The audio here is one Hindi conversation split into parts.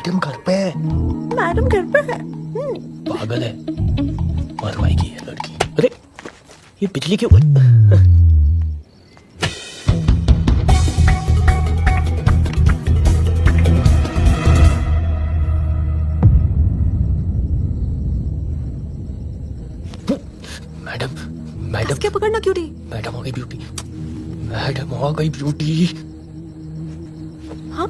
मैडम घर पे है। मैडम घर पे है। पागल है, मरवाएगी ये लड़की। अरे ये बिजली क्यों? मैडम मैडम क्या पकड़ना क्यों रही? मैडम हो गई ब्यूटी, मैडम हो गई ब्यूटी। हाँ?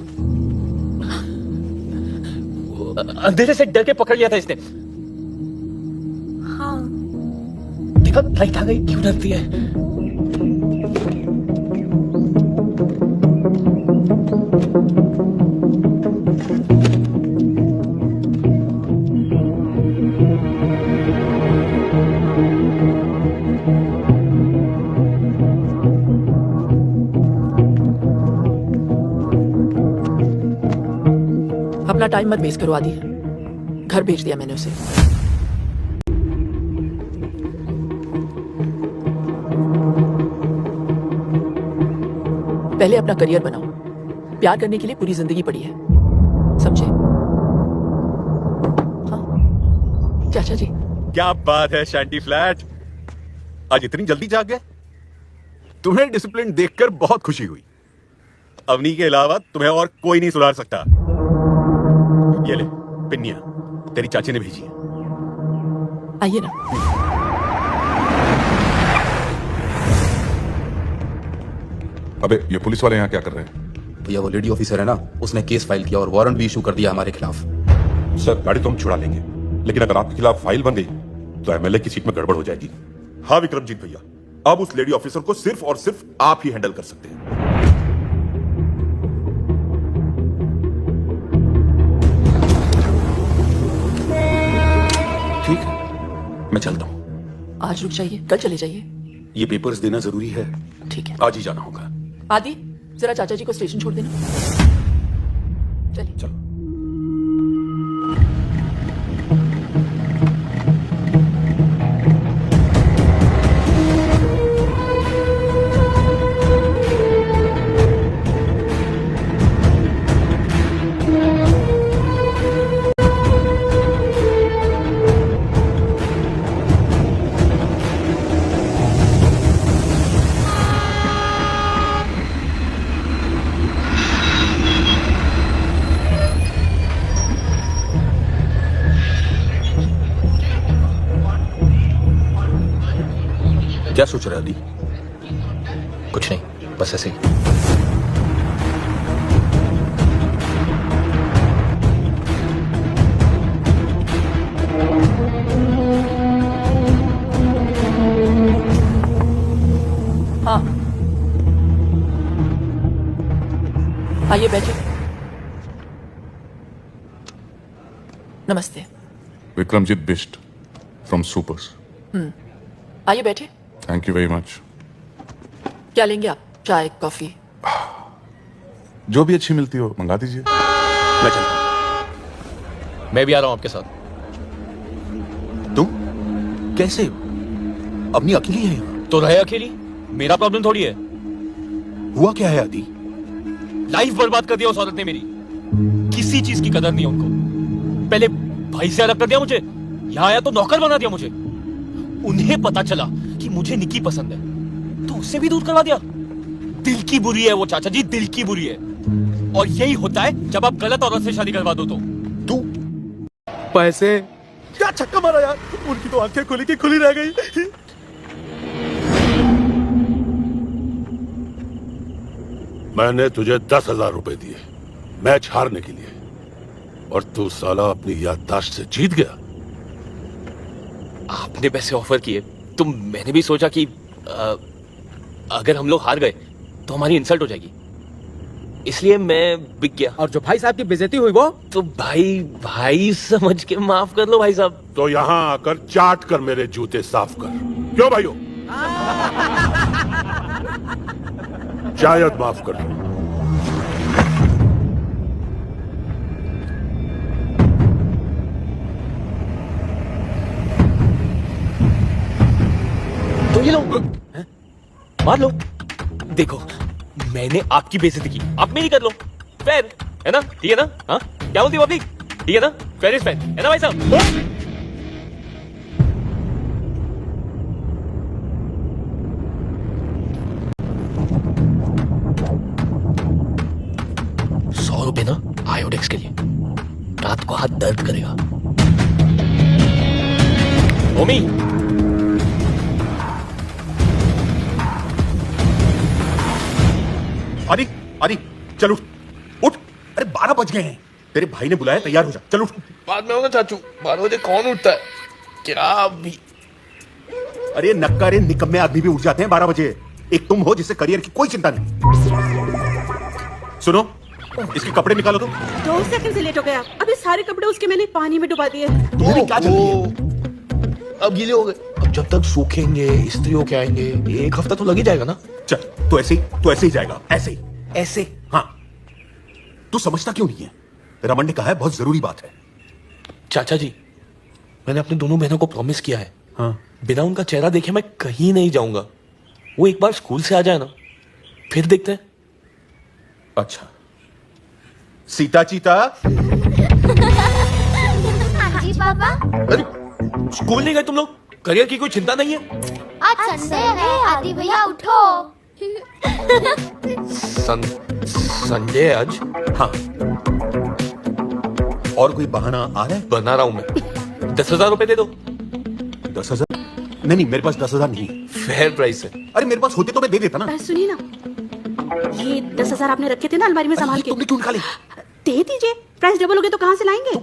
अंधेरे से डर के पकड़ लिया था इसने। हाँ। देखा लाइट आ गई, क्यों डरती है? अपना टाइम मत वेस्ट करो आदि, घर भेज दिया मैंने उसे। पहले अपना करियर बनाओ, प्यार करने के लिए पूरी जिंदगी पड़ी है, समझे? हाँ चाचा जी। क्या बात है शैंटी फ्लैट, आज इतनी जल्दी जाग गए? तुम्हें डिसिप्लिन देखकर बहुत खुशी हुई। अवनी के अलावा तुम्हें और कोई नहीं सुधार सकता। ये ले पिन्निया, तेरी चाची ने भेजी है। आइए ना। अबे ये पुलिस वाले यहाँ क्या कर रहे हैं? भैया वो लेडी ऑफिसर है ना, उसने केस फाइल किया और वारंट भी इशू कर दिया हमारे खिलाफ। सर गाड़ी तो हम छुड़ा लेंगे, लेकिन अगर आपके खिलाफ फाइल बन गई तो एमएलए की सीट में गड़बड़ हो जाएगी। हाँ विक्रमजीत भैया, अब उस लेडी ऑफिसर को सिर्फ और सिर्फ आप ही हैंडल कर सकते हैं। ठीक है, मैं चलता हूँ। आज रुक जाइए, कल चले जाइए। ये पेपर्स देना जरूरी है, ठीक है। आज ही जाना होगा। आदि जरा चाचा जी को स्टेशन छोड़ देना। चलिए। चलो। क्या सोच रहा है अली? कुछ नहीं, बस ऐसे ही। हाँ आइए बैठिए। नमस्ते। Vikramjit Bisht from supers. आइए बैठिए। Thank you very much. क्या लेंगे आप? चाय, कॉफी? जो भी अच्छी मिलती हो मंगा दीजिए। मैं चलता हूँ। मैं भी आ रहा हूँ आपके साथ। तुम कैसे? अपनी अकेली है यहाँ? तो रहे अकेली, मेरा प्रॉब्लम थोड़ी है। हुआ क्या है आदि? लाइफ बर्बाद कर दिया उस औरत ने मेरी। किसी चीज की कदर नहीं उनको। पहले भाई से अलग कर दिया मुझे, यहाँ आया तो नौकर बना दिया मुझे। उन्हें पता चला कि मुझे निकी पसंद है तो उससे भी दूर करवा दिया। दिल की बुरी है वो चाचा जी, दिल की बुरी है। और यही होता है जब आप गलत औरत से शादी करवा दो तो। तू पैसे? क्या छक्का मारा यार, उनकी तो आंखें खुली की खुली रह गई। मैंने तुझे 10,000 रुपए दिए मैच हारने के लिए, और तू साला अपनी याददाश्त से जीत गया। आपने पैसे ऑफर किए तो मैंने भी सोचा कि अगर हम लोग हार गए तो हमारी इंसल्ट हो जाएगी, इसलिए मैं बिक गया। और जो भाई साहब की बेइज्जती हुई वो? तो भाई समझ के माफ कर लो भाई साहब। तो यहाँ आकर चाट कर मेरे जूते साफ कर। क्यों भाइयों? शायद माफ कर दो। तो ये लो, मार लो। देखो मैंने आपकी बेइज्जती की, आप मेरी कर लो। फिर है ना? ठीक है ना? हाँ, क्या बोलती हो पब्लिक? ठीक है ना? फेयर इज फेयर, है ना भाई साहब? 100 रुपए ना आयोडेक्स के लिए, रात को हाथ दर्द करेगा। ओमी, आदि आदि चल उठ उठ। अरे 12 बज गए हैं, तेरे भाई ने बुलाया, तैयार हो जा, चल उठ। बाद में होगा चाचू, 12 बजे कौन उठता है? क्या अभी? अरे नक्कारे निकम्मे आदमी भी उठ जाते हैं 12 बजे। एक तुम हो जिससे करियर की कोई चिंता नहीं। सुनो, इसके कपड़े निकालो तो। 2 सेकंड से लेट हो गया। अभी सारे कपड़े उसके मैंने पानी में डुबा दिए। तुम्हें भी क्या जल्दी है? अब गीले हो गए, अब जब तक सूखेंगे इस्त्री होके आएंगे 1 हफ्ता तो लग ही जाएगा ना। चल तो ऐसे ही जाएगा, ऐसे ही। ऐसे? हाँ। तू समझता क्यों नहीं है? रमन ने कहा है बहुत जरूरी बात है। चाचा जी, मैंने अपनी दोनों बहनों को प्रॉमिस किया है, हाँ। बिना उनका चेहरा देखे मैं कहीं नहीं जाऊंगा। वो एक बार स्कूल से आ जाए ना, फिर देखते हैं। अच्छा, सीता चीता। हाँ जी पापा। अरे स्कूल नहीं गए तुम लोग? करियर की कोई चिंता नहीं है? आज संडे है आदि भैया, उठो। संडे आज? हाँ। और कोई बहाना आ रहा है? बना रहा हूं मैं। 10,000 रुपए दे दो। 10,000? नहीं, मेरे पास 10,000 नहीं। फेयर प्राइस है। अरे मेरे पास होते तो मैं दे देता ना। सुनिए ना, ये 10,000 आपने रखे थे ना अलमारी में संभाल के, तुमने क्यों निकाले? दे दीजिए। प्राइस डबल हो गए तो कहाँ से लाएंगे?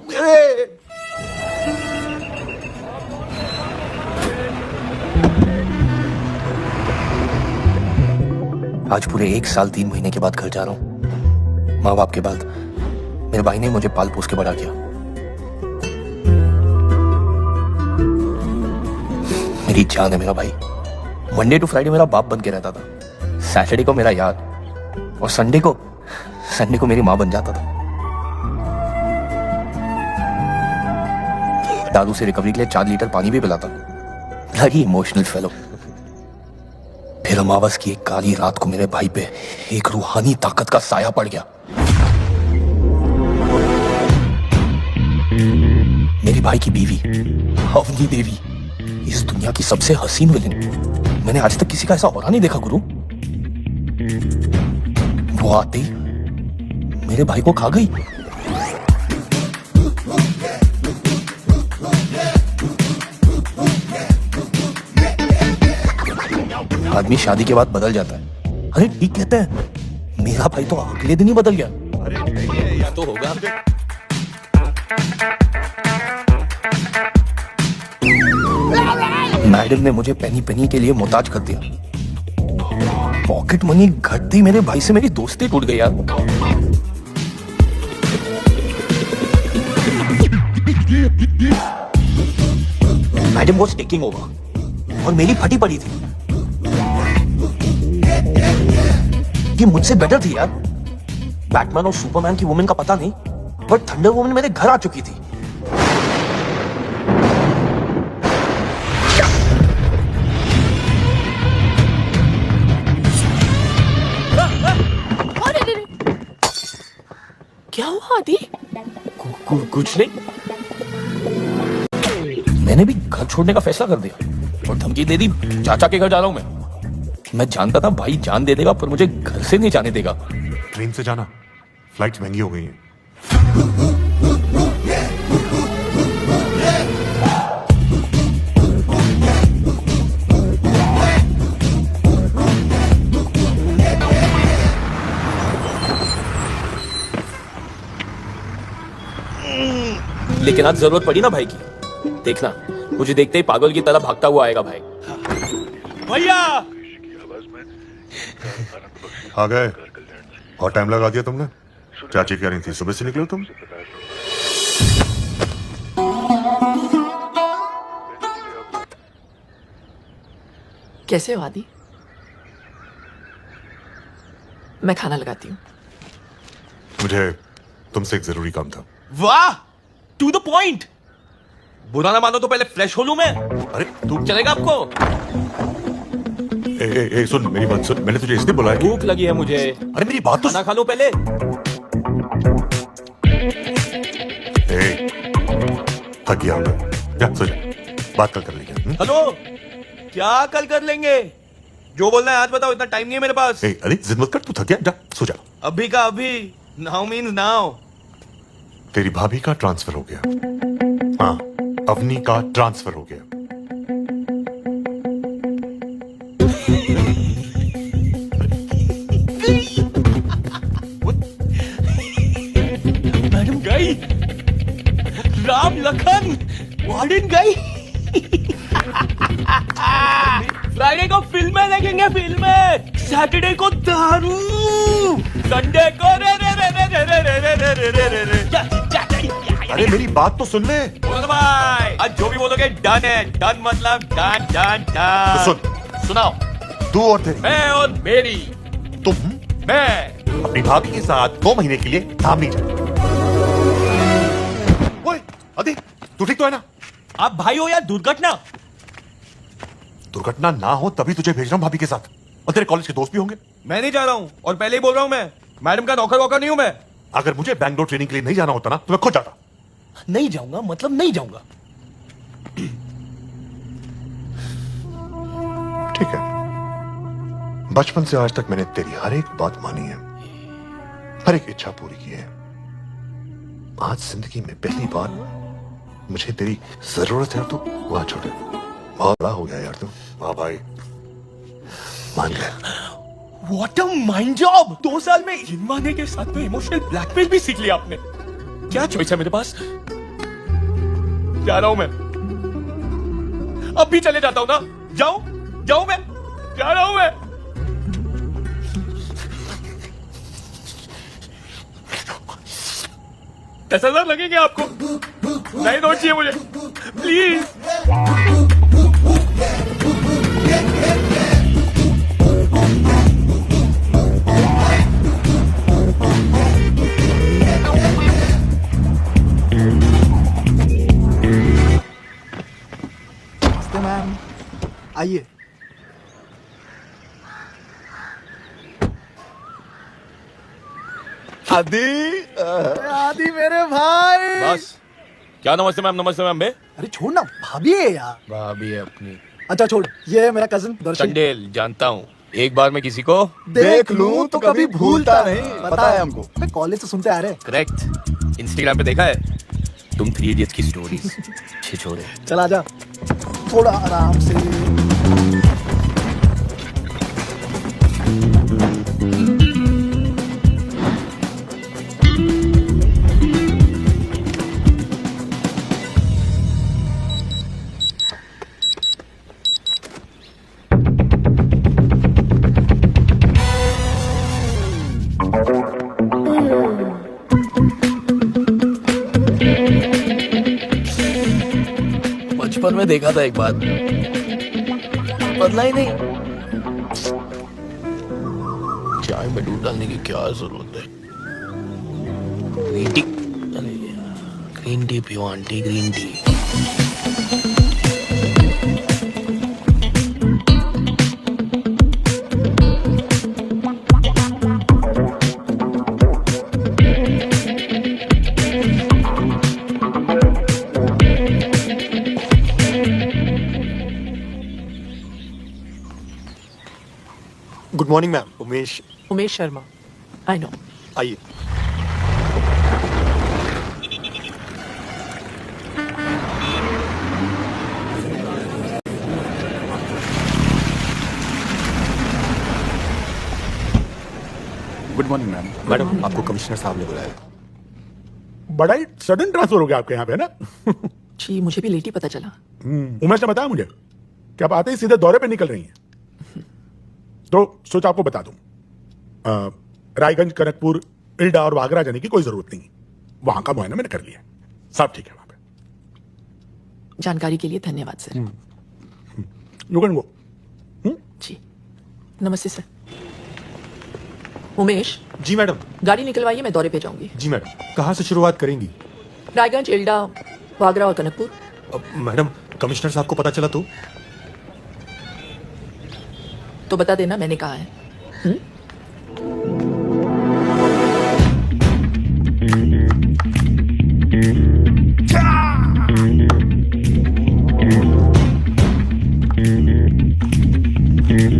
आज पूरे 1 साल 3 महीने के बाद घर जा रहा हूँ। माँ बाप के बाद मेरे भाई ने मुझे पाल पोस के बड़ा किया। मेरी जान है मेरा भाई। मंडे टू फ्राइडे मेरा बाप बन के रहता था, सैटरडे को मेरा यार, और संडे को मेरी माँ बन जाता था। दादू से रिकवरी के लिए 4 लीटर पानी भी पिलाता। लगी इमोशनल फेलो। फिर अमावस की एक काली रात को मेरे भाई पे एक रूहानी ताकत का साया पड़ गया। मेरे भाई की बीवी अवनी देवी, इस दुनिया की सबसे हसीन विलेन। मैंने आज तक किसी का ऐसा औरा नहीं देखा गुरु। वो आते ही मेरे भाई को खा गई। आदमी शादी के बाद बदल जाता है। अरे ठीक कहते हैं, मेरा भाई तो अगले दिन ही बदल गया। अरे या तो होगा। मैडम ने मुझे पेनी पेनी के लिए मोहताज कर दिया। पॉकेट मनी घटते ही मेरे भाई से मेरी दोस्ती टूट गई यार। मैडम वॉज टेकिंग ओवर और मेरी फटी पड़ी थी। ये मुझसे बेटर थी यार। बैटमैन और सुपरमैन की वुमेन का पता नहीं, बट थंडर वुमेन मेरे घर आ चुकी थी। क्या हुआ आदि? कुछ नहीं। मैंने भी घर छोड़ने का फैसला कर दिया और धमकी दे दी, चाचा के घर जा रहा हूं मैं। मैं जानता था भाई जान दे देगा, पर मुझे घर से नहीं जाने देगा। ट्रेन से जाना, फ्लाइट्स महंगी हो गई हैं। लेकिन आज जरूरत पड़ी ना भाई की। देखना, मुझे देखते ही पागल की तरह भागता हुआ आएगा भाई। भैया आ गए। और टाइम लगा दिया तुमने। चाची कह रही थी सुबह से निकलो तुम। कैसे हो आदि? मैं खाना लगाती हूँ। मुझे तुमसे एक जरूरी काम था। वाह, टू द पॉइंट। बुरा ना मानो तो पहले फ्रेश हो लूं मैं। अरे तू चलेगा आपको? सुन मेरी बात सुन, मैंने तुझे इसलिए बुलाया। भूख लगी है मुझे। अरे मेरी बात तो खाना खा लो पहले। किया होगा। जा सो जा, बात कल कर लेंगे। हेलो, क्या कल कर लेंगे? जो बोलना है आज बताओ, इतना टाइम नहीं है मेरे पास। अरे जिद मत कर, तू थक गया, जा सो जा। अभी का अभी, नाउ मीन्स नाउ। तेरी भाभी का ट्रांसफर हो गया। हाँ, अवनी का ट्रांसफर हो गया। मैडम गई, राम लखन वार्डन गई। फ्राइडे को फिल्में देखेंगे, फिल्में। सैटरडे को दारू, संडे को रे रे रे रे रे रे रे रे रे रे रे रे। अरे मेरी बात तो सुन ले। बोलो भाई, आज जो भी बोलोगे डन है। डन मतलब डन डन डन। तो सुन, सुनाओ। तू और तेरी, मैं और मेरी, तुम मैं अपनी भाभी के साथ 2 महीने के लिए धाम नहीं जाए। ओए अदी, तू ठीक तो है ना? आप भाई हो या दुर्घटना? दुर्घटना ना हो तभी तुझे भेज रहा हूं भाभी के साथ, और तेरे कॉलेज के दोस्त भी होंगे। मैं नहीं जा रहा हूँ, और पहले ही बोल रहा हूँ, मैं मैडम का नौकर वोकर नहीं हूँ मैं। अगर मुझे बैंगलोर ट्रेनिंग के लिए नहीं जाना होता ना तो मैं खुद जाता। नहीं जाऊंगा मतलब नहीं जाऊंगा। ठीक है, बचपन से आज तक मैंने तेरी हर एक बात मानी है, हर एक इच्छा पूरी की है। आज जिंदगी में पहली बार मुझे तेरी जरूरत है, तो वहां छोड़े। बहुत बड़ा हो गया यार तू। हाँ भाई, मान गया। What a mind job! 2 साल में हिनमाने के साथ में इमोशनल ब्लैकमेल भी सीख लिया आपने। क्या चॉइस है मेरे पास? जा रहा हूं मैं, अब भी चले जाता हूं ना। जाऊं मैं, जा रहा हूं मैं। 10,000 लगेंगे आपको। नहीं नोट चाहिए मुझे, प्लीज। मैम आइए। आदि मेरे भाई। बस क्या नमस्ते मैम, नमस्ते मैम बे। अरे छोड़ ना, भाभी है यार। भाभी है अपनी। अच्छा छोड़, ये है मेरा कजन दर्शन। चंडेल जानता हूँ, एक बार मैं किसी को देख लूं तो कभी भूलता नहीं, पता है हमको। मैं कॉलेज से सुनते आ रहे। करेक्ट, इंस्टाग्राम पे देखा है तुम 3 इडियट्स की स्टोरीज। छिछोरे। चल आजा, थोड़ा आराम से। बचपन में देखा था एक बार, बदला ही नहीं। चाय में दूध डालने की क्या जरूरत है? ग्रीन टी, ग्रीन टी पियो aunty, green tea. Good morning ma'am, Umesh Sharma. I know. आइए। Good morning ma'am. मैडम, आपको कमिश्नर साहब ने बुलाया। बड़ा ही सडन ट्रांसफर हो गया आपके यहाँ पे, है ना? जी मुझे भी लेट ही पता चला। उमेश ने बताया मुझे कि आप आते ही सीधे दौरे पे निकल रही हैं, तो सोचा आपको बता दूं। रायगंज, कनकपुर, इल्डा और वागरा जाने की कोई जरूरत नहीं, वहां का मुआयना मैंने कर लिया, सब ठीक है वहां पे। जानकारी के लिए धन्यवाद सर। You can go. जी नमस्ते सर। उमेश। जी मैडम। गाड़ी निकलवाइए, मैं दौरे पे जाऊंगी। जी मैडम। कहाँ से शुरुआत करेंगी? रायगंज, इल्डा, वागरा और कनकपुर। मैडम, कमिश्नर साहब को पता चला तो बता देना मैंने कहा है। हेलो।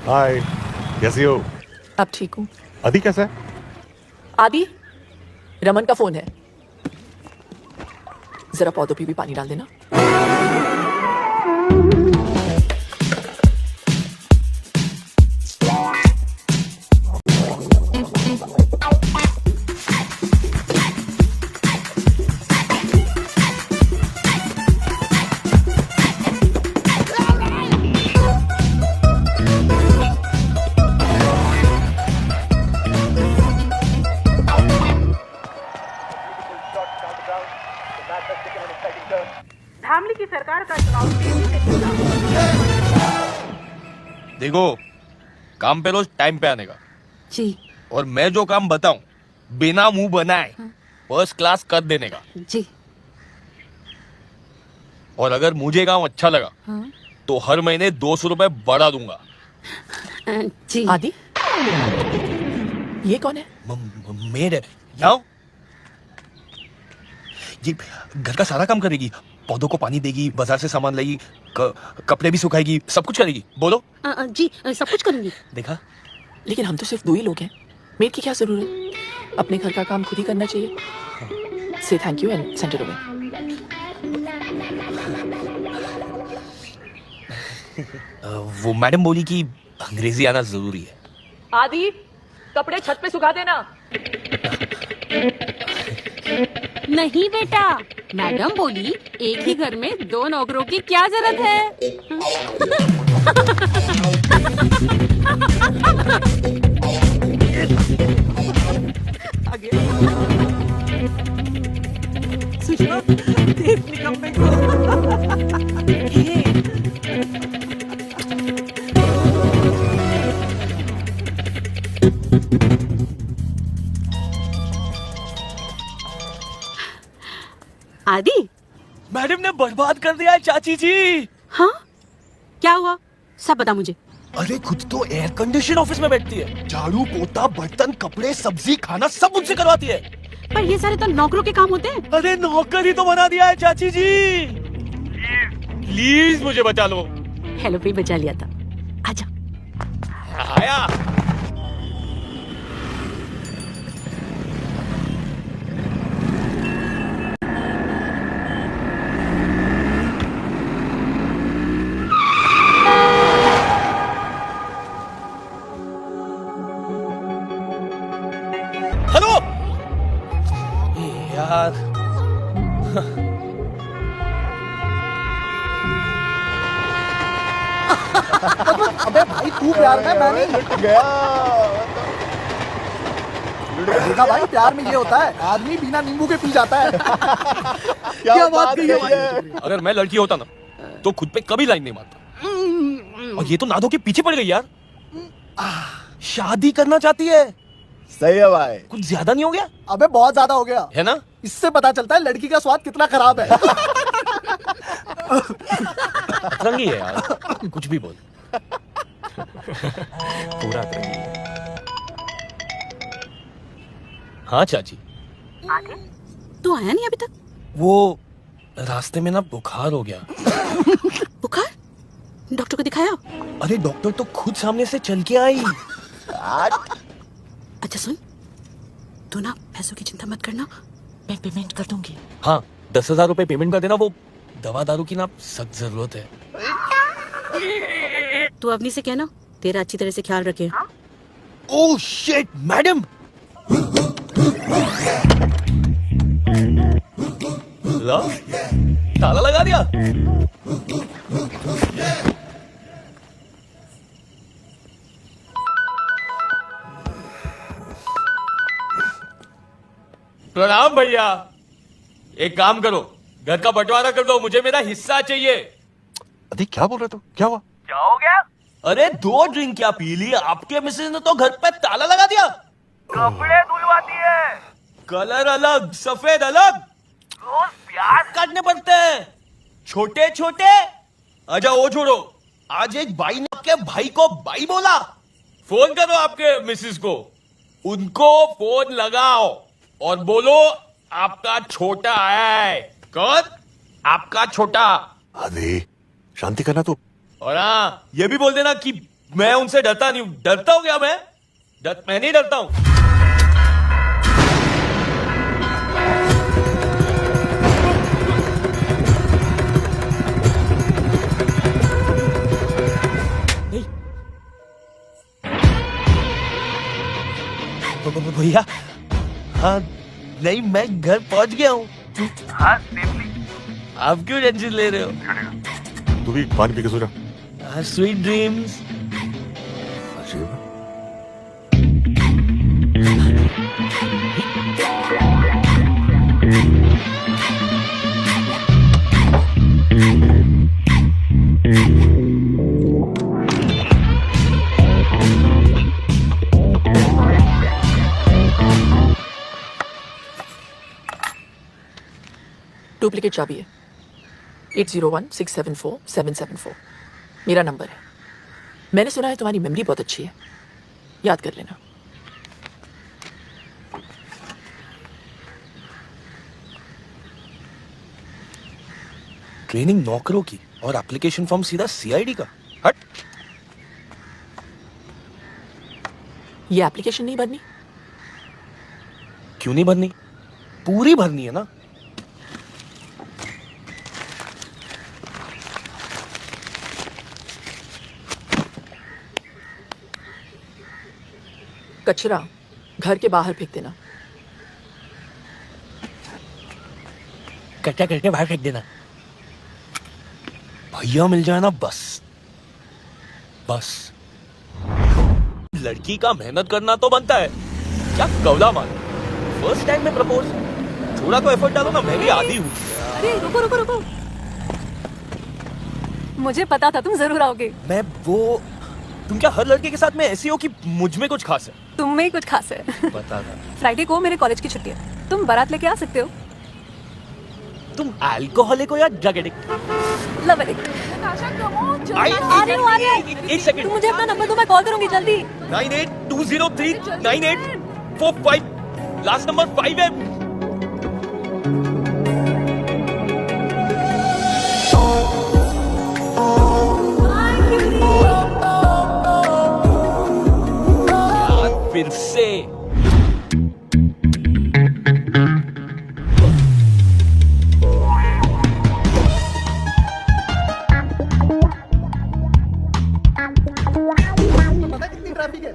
हाय, कैसी हो? अब ठीक हूँ। आदि कैसा है? आदि, रमन का फोन है, जरा पौधों पे भी पानी डाल देना। धामली की सरकार का चुनाव देखो, काम पे रोज टाइम पे आने का जी। और मैं जो काम बताऊं बिना मुंह बनाए फर्स्ट क्लास कर देने का जी। और अगर मुझे काम अच्छा लगा तो हर महीने 200 रुपए बढ़ा दूंगा। जी। आदि, ये कौन है? मेड है। जाओ, ये घर का सारा काम करेगी, पौधों को पानी देगी, बाजार से सामान लाएगी, कपड़े भी सुखाएगी, सब कुछ करेगी। बोलो। जी, सब कुछ करूंगी। देखा? लेकिन हम तो सिर्फ 2 ही लोग हैं, मेड की क्या जरूरत? अपने घर का काम खुद ही करना चाहिए। से thank you and send it away. वो मैडम बोली कि अंग्रेजी आना जरूरी है। आदि, कपड़े छत पे सुखा देना। नहीं बेटा, मैडम बोली एक ही घर में 2 नौकरों की क्या जरूरत है। सुषमा, देख निकम्मे को। आदि, मैडम ने बर्बाद कर दिया है चाची जी। हाँ, क्या हुआ? सब बता मुझे। अरे खुद तो एयर कंडीशन ऑफिस में बैठती है, झाड़ू पोता बर्तन कपड़े सब्जी खाना सब मुझसे करवाती है। पर ये सारे तो नौकरों के काम होते हैं। अरे नौकर ही तो बना दिया है चाची जी। प्लीज मुझे बचा लो। हेलो भी बचा लिया था। आजा। आया। हेलो यार, अबे भाई तू प्यार में, मैं नहीं। लुट गया। देखा भाई, प्यार में ये होता है, आदमी बिना नींबू के पी जाता है। क्या बात कही है भाई। अगर मैं लड़की होता ना तो खुद पे कभी लाइन नहीं मारता। और ये तो नादो के पीछे पड़ गई यार। शादी करना चाहती है। सही है भाई। कुछ ज्यादा नहीं हो गया? अबे बहुत ज्यादा हो गया है ना? इससे पता चलता है लड़की का स्वाद कितना खराब है। अतरंगी है यार, कुछ भी बोल। पूरा अतरंगी है। हाँ चाची। तू आया नहीं अभी तक? वो रास्ते में ना बुखार हो गया। बुखार? डॉक्टर को दिखाया? अरे डॉक्टर तो खुद सामने से चल के आई। अच्छा सुन, तू ना पैसों की चिंता मत करना, मैं पेमेंट कर दूंगी। हाँ, 10,000 रुपए पेमेंट कर देना। वो दवा दारू की ना सख्त जरूरत है। तू अवनी से कहना तेरा अच्छी तरह से ख्याल रखे। Oh shit madam. ला, ताला लगा दिया। प्रणाम भैया। एक काम करो, घर का बंटवारा कर दो, मुझे मेरा हिस्सा चाहिए। अरे क्या बोल रहे तू? क्या हुआ? क्या हो गया? अरे 2 ड्रिंक क्या पी ली? आपके मिसेज ने तो घर पे ताला लगा दिया। कपड़े धुलवाती है, कलर अलग, सफेद अलग, रोज प्याज काटने पड़ते हैं छोटे छोटे। अच्छा वो छोड़ो, आज एक भाई ने आपके भाई को भाई बोला। फोन करो आपके मिसेस को, उनको फोन लगाओ और बोलो आपका छोटा है। कौन? आपका छोटा। आदि शांति करना तो। और हाँ, ये भी बोल देना कि मैं उनसे डरता नहीं हूं। डरता हूं क्या मैं? मैं नहीं डरता हूं। भैया, हाँ नहीं, मैं घर पहुंच गया हूँ। हाँ सेफली। आप क्यों टेंशन ले रहे हो? तू भी पानी पी के सो जा। Sweet dreams. डुप्लीकेट चाबी है। 8016747774 मेरा नंबर है। मैंने सुना है तुम्हारी मेमोरी बहुत अच्छी है, याद कर लेना। ट्रेनिंग नौकरों की और एप्लीकेशन फॉर्म सीधा सीआईडी का। हट। ये एप्लीकेशन नहीं भरनी? क्यों नहीं भरनी? पूरी भरनी है ना। कचरा घर के बाहर फेंक देना। कट्टा करके बाहर फेंक देना। भैया मिल जाए ना, बस बस। लड़की का मेहनत करना तो बनता है, क्या कवला मानो। फर्स्ट टाइम में प्रपोज, थोड़ा तो एफर्ट डालो ना। मैं भी आदी हूँ। अरे रुको रुको रुको, मुझे पता था तुम जरूर आओगे। मैं वो, तुम क्या हर लड़के के साथ में ऐसी हो कि मुझ में कुछ खास है? तुम में ही कुछ खास है। बता था। फ्राइडे को मेरे कॉलेज की छुट्टी है, तुम बारात लेके आ सकते हो। तुम अल्कोहलिक हो या ड्रग एडिक्ट? Love addict. आ रहे हो। एक सेकंड। तुम मुझे अपना नंबर दो, मैं कॉल करूंगी जल्दी। 9820398445 लास्ट नंबर 5 है। फिर से पता है कितनी ट्रैफिक है?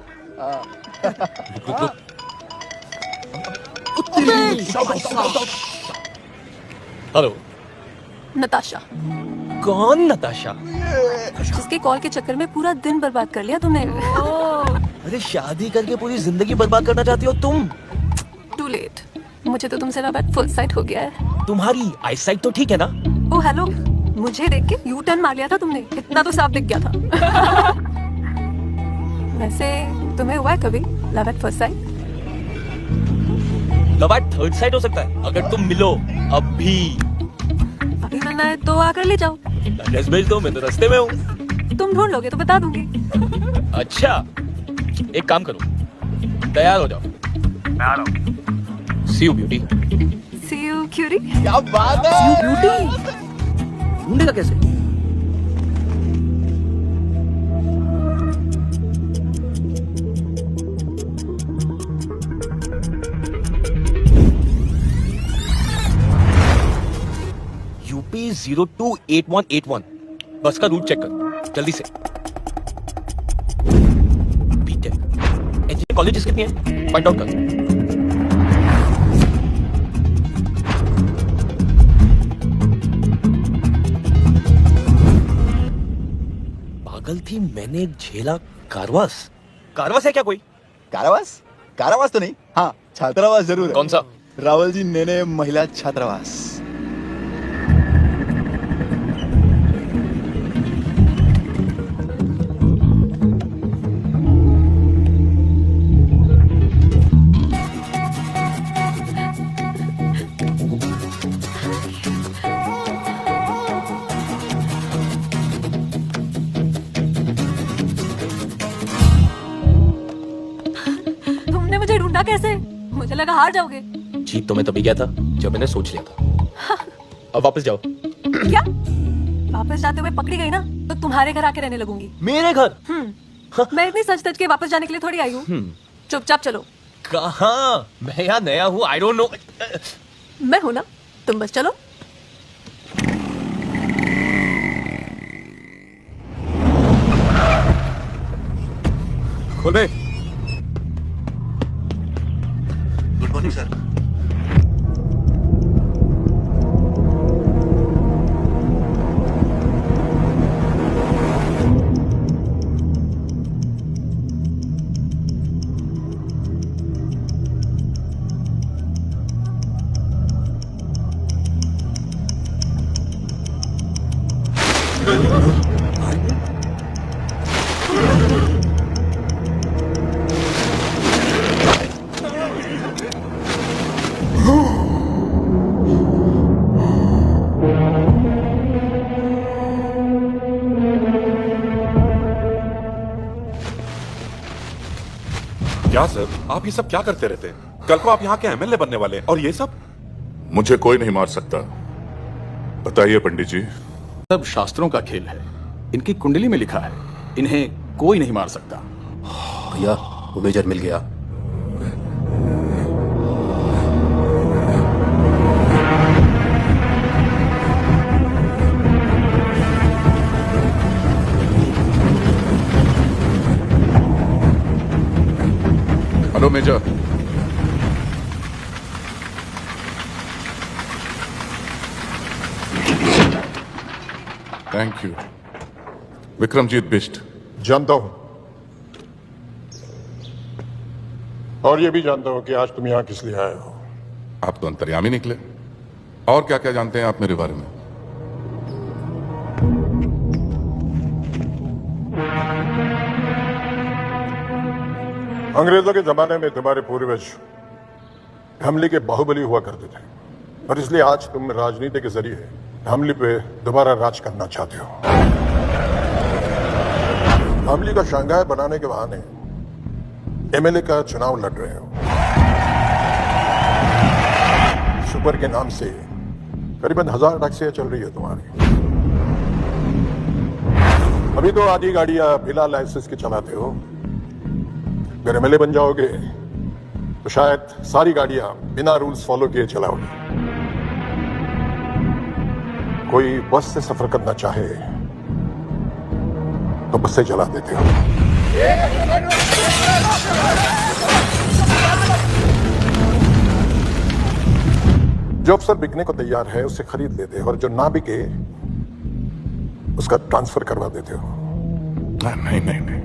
हेलो, नताशा। कौन नताशा? जिसके कॉल के चक्कर में पूरा दिन बर्बाद कर लिया तुमने। अरे शादी करके पूरी जिंदगी बर्बाद करना चाहती हो तुम? टू लेट, मुझे तो तुमसे लव एट फर्स्ट साइट हो गया है। तुम्हारी आईसाइट तो ठीक है ना? ओ हेलो, मुझे देख के यू टर्न मार लिया था तुमने, इतना तो साफ दिख गया था। वैसे तुम्हें हुआ है कभी love at first sight? Love at third site हो सकता है अगर तुम मिलो अभी। अभी मिलना है तो आकर ले जाओ। एड्रेस भेज दो, मैं तो रास्ते में हूँ। तुम ढूंढ लोगे तो बता दूंगी। अच्छा, एक काम करो, तैयार हो जाओ। मैं आ रहा हूँ। See you beauty. See you Curie. क्या बात है? ब्यूटी ढूंढेगा कैसे? यूपी 028181। बस का रूट चेक कर जल्दी से। इंजीनियरिंग कॉलेजेस कितनी है फाइंड आउट कर। पागल थी मैंने झेला कारवास। कारवास है क्या कोई? कारावास? कारावास तो नहीं, हाँ छात्रावास जरूर है। कौन सा? रावल जी नेने महिला छात्रावास। जीतना कैसे? मुझे लगा हार जाओगे। जीत तो मैं तभी गया था जब मैंने सोच लिया था। अब वापस जाओ। क्या? वापस जाते हुए पकड़ी गई ना तो तुम्हारे घर आके रहने लगूंगी। मेरे घर? मैं इतनी सच सच के वापस जाने के लिए थोड़ी आई हूँ। चुपचाप चलो। कहाँ? मैं यहाँ नया हूँ, आई डोंट नो। मैं हूं ना, तुम बस चलो। खोले। Good morning sir. क्या सर, आप ये सब क्या करते रहते हैं? कल को आप यहाँ के एमएलए बनने वाले हैं और ये सब? मुझे कोई नहीं मार सकता। बताइए पंडित जी। सब शास्त्रों का खेल है। इनकी कुंडली में लिखा है, इन्हें कोई नहीं मार सकता। भैया वो मेजर मिल गया। Hello major. Thank you. Vikramjit Bisht. जानता हूं, और ये भी जानता हूं कि आज तुम यहां किस लिए आए हो। आप तो अंतर्यामी निकले। और क्या क्या जानते हैं आप मेरे बारे में? अंग्रेजों के जमाने में तुम्हारे पूर्वज हमली के बाहुबली हुआ करते थे, और इसलिए आज तुम राजनीति के जरिए हमली पे दोबारा राज करना चाहते हो। हमली का शंघाई बनाने के बहाने एमएलए का चुनाव लड़ रहे हो। सुपर के नाम से करीबन 1000 टैक्सियां चल रही है तुम्हारी। अभी तो आधी गाड़ियां बिना लाइसेंस के चलाते हो। अगर एमएलए बन जाओगे तो शायद सारी गाड़ियां बिना रूल्स फॉलो किए चलाओगे। कोई बस से सफर करना चाहे तो बसें चला देते हो। जो अफसर बिकने को तैयार है उसे खरीद लेते हो, और जो ना बिके उसका ट्रांसफर करवा देते हो। नहीं नहीं नहीं,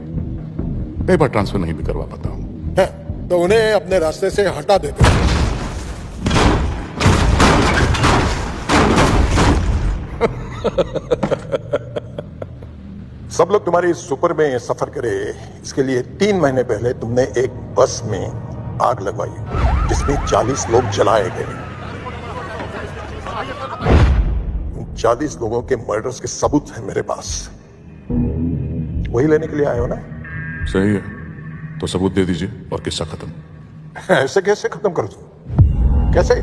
एक बार ट्रांसफर नहीं भी करवा पाता हूं। है तो उन्हें अपने रास्ते से हटा देते हो। सब लोग तुम्हारी सुपर में सफर करे, इसके लिए 3 महीने पहले तुमने एक बस में आग लगवाई जिसमें 40 लोग जलाए गए। 40 लोगों के मर्डर्स के सबूत हैं मेरे पास। वही लेने के लिए आए हो ना? सही है, तो सबूत दे दीजिए और किस्सा खत्म। ऐसे कैसे खत्म कर दूं? कैसे?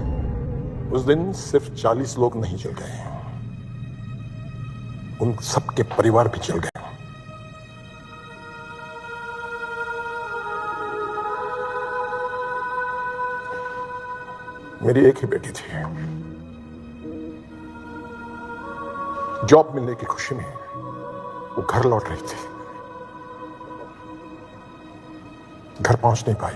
उस दिन सिर्फ 40 लोग नहीं जल गए, उन सबके परिवार भी जल गए। मेरी एक ही बेटी थी। जॉब मिलने की खुशी में वो घर लौट रही थी, घर पहुंच नहीं पाई।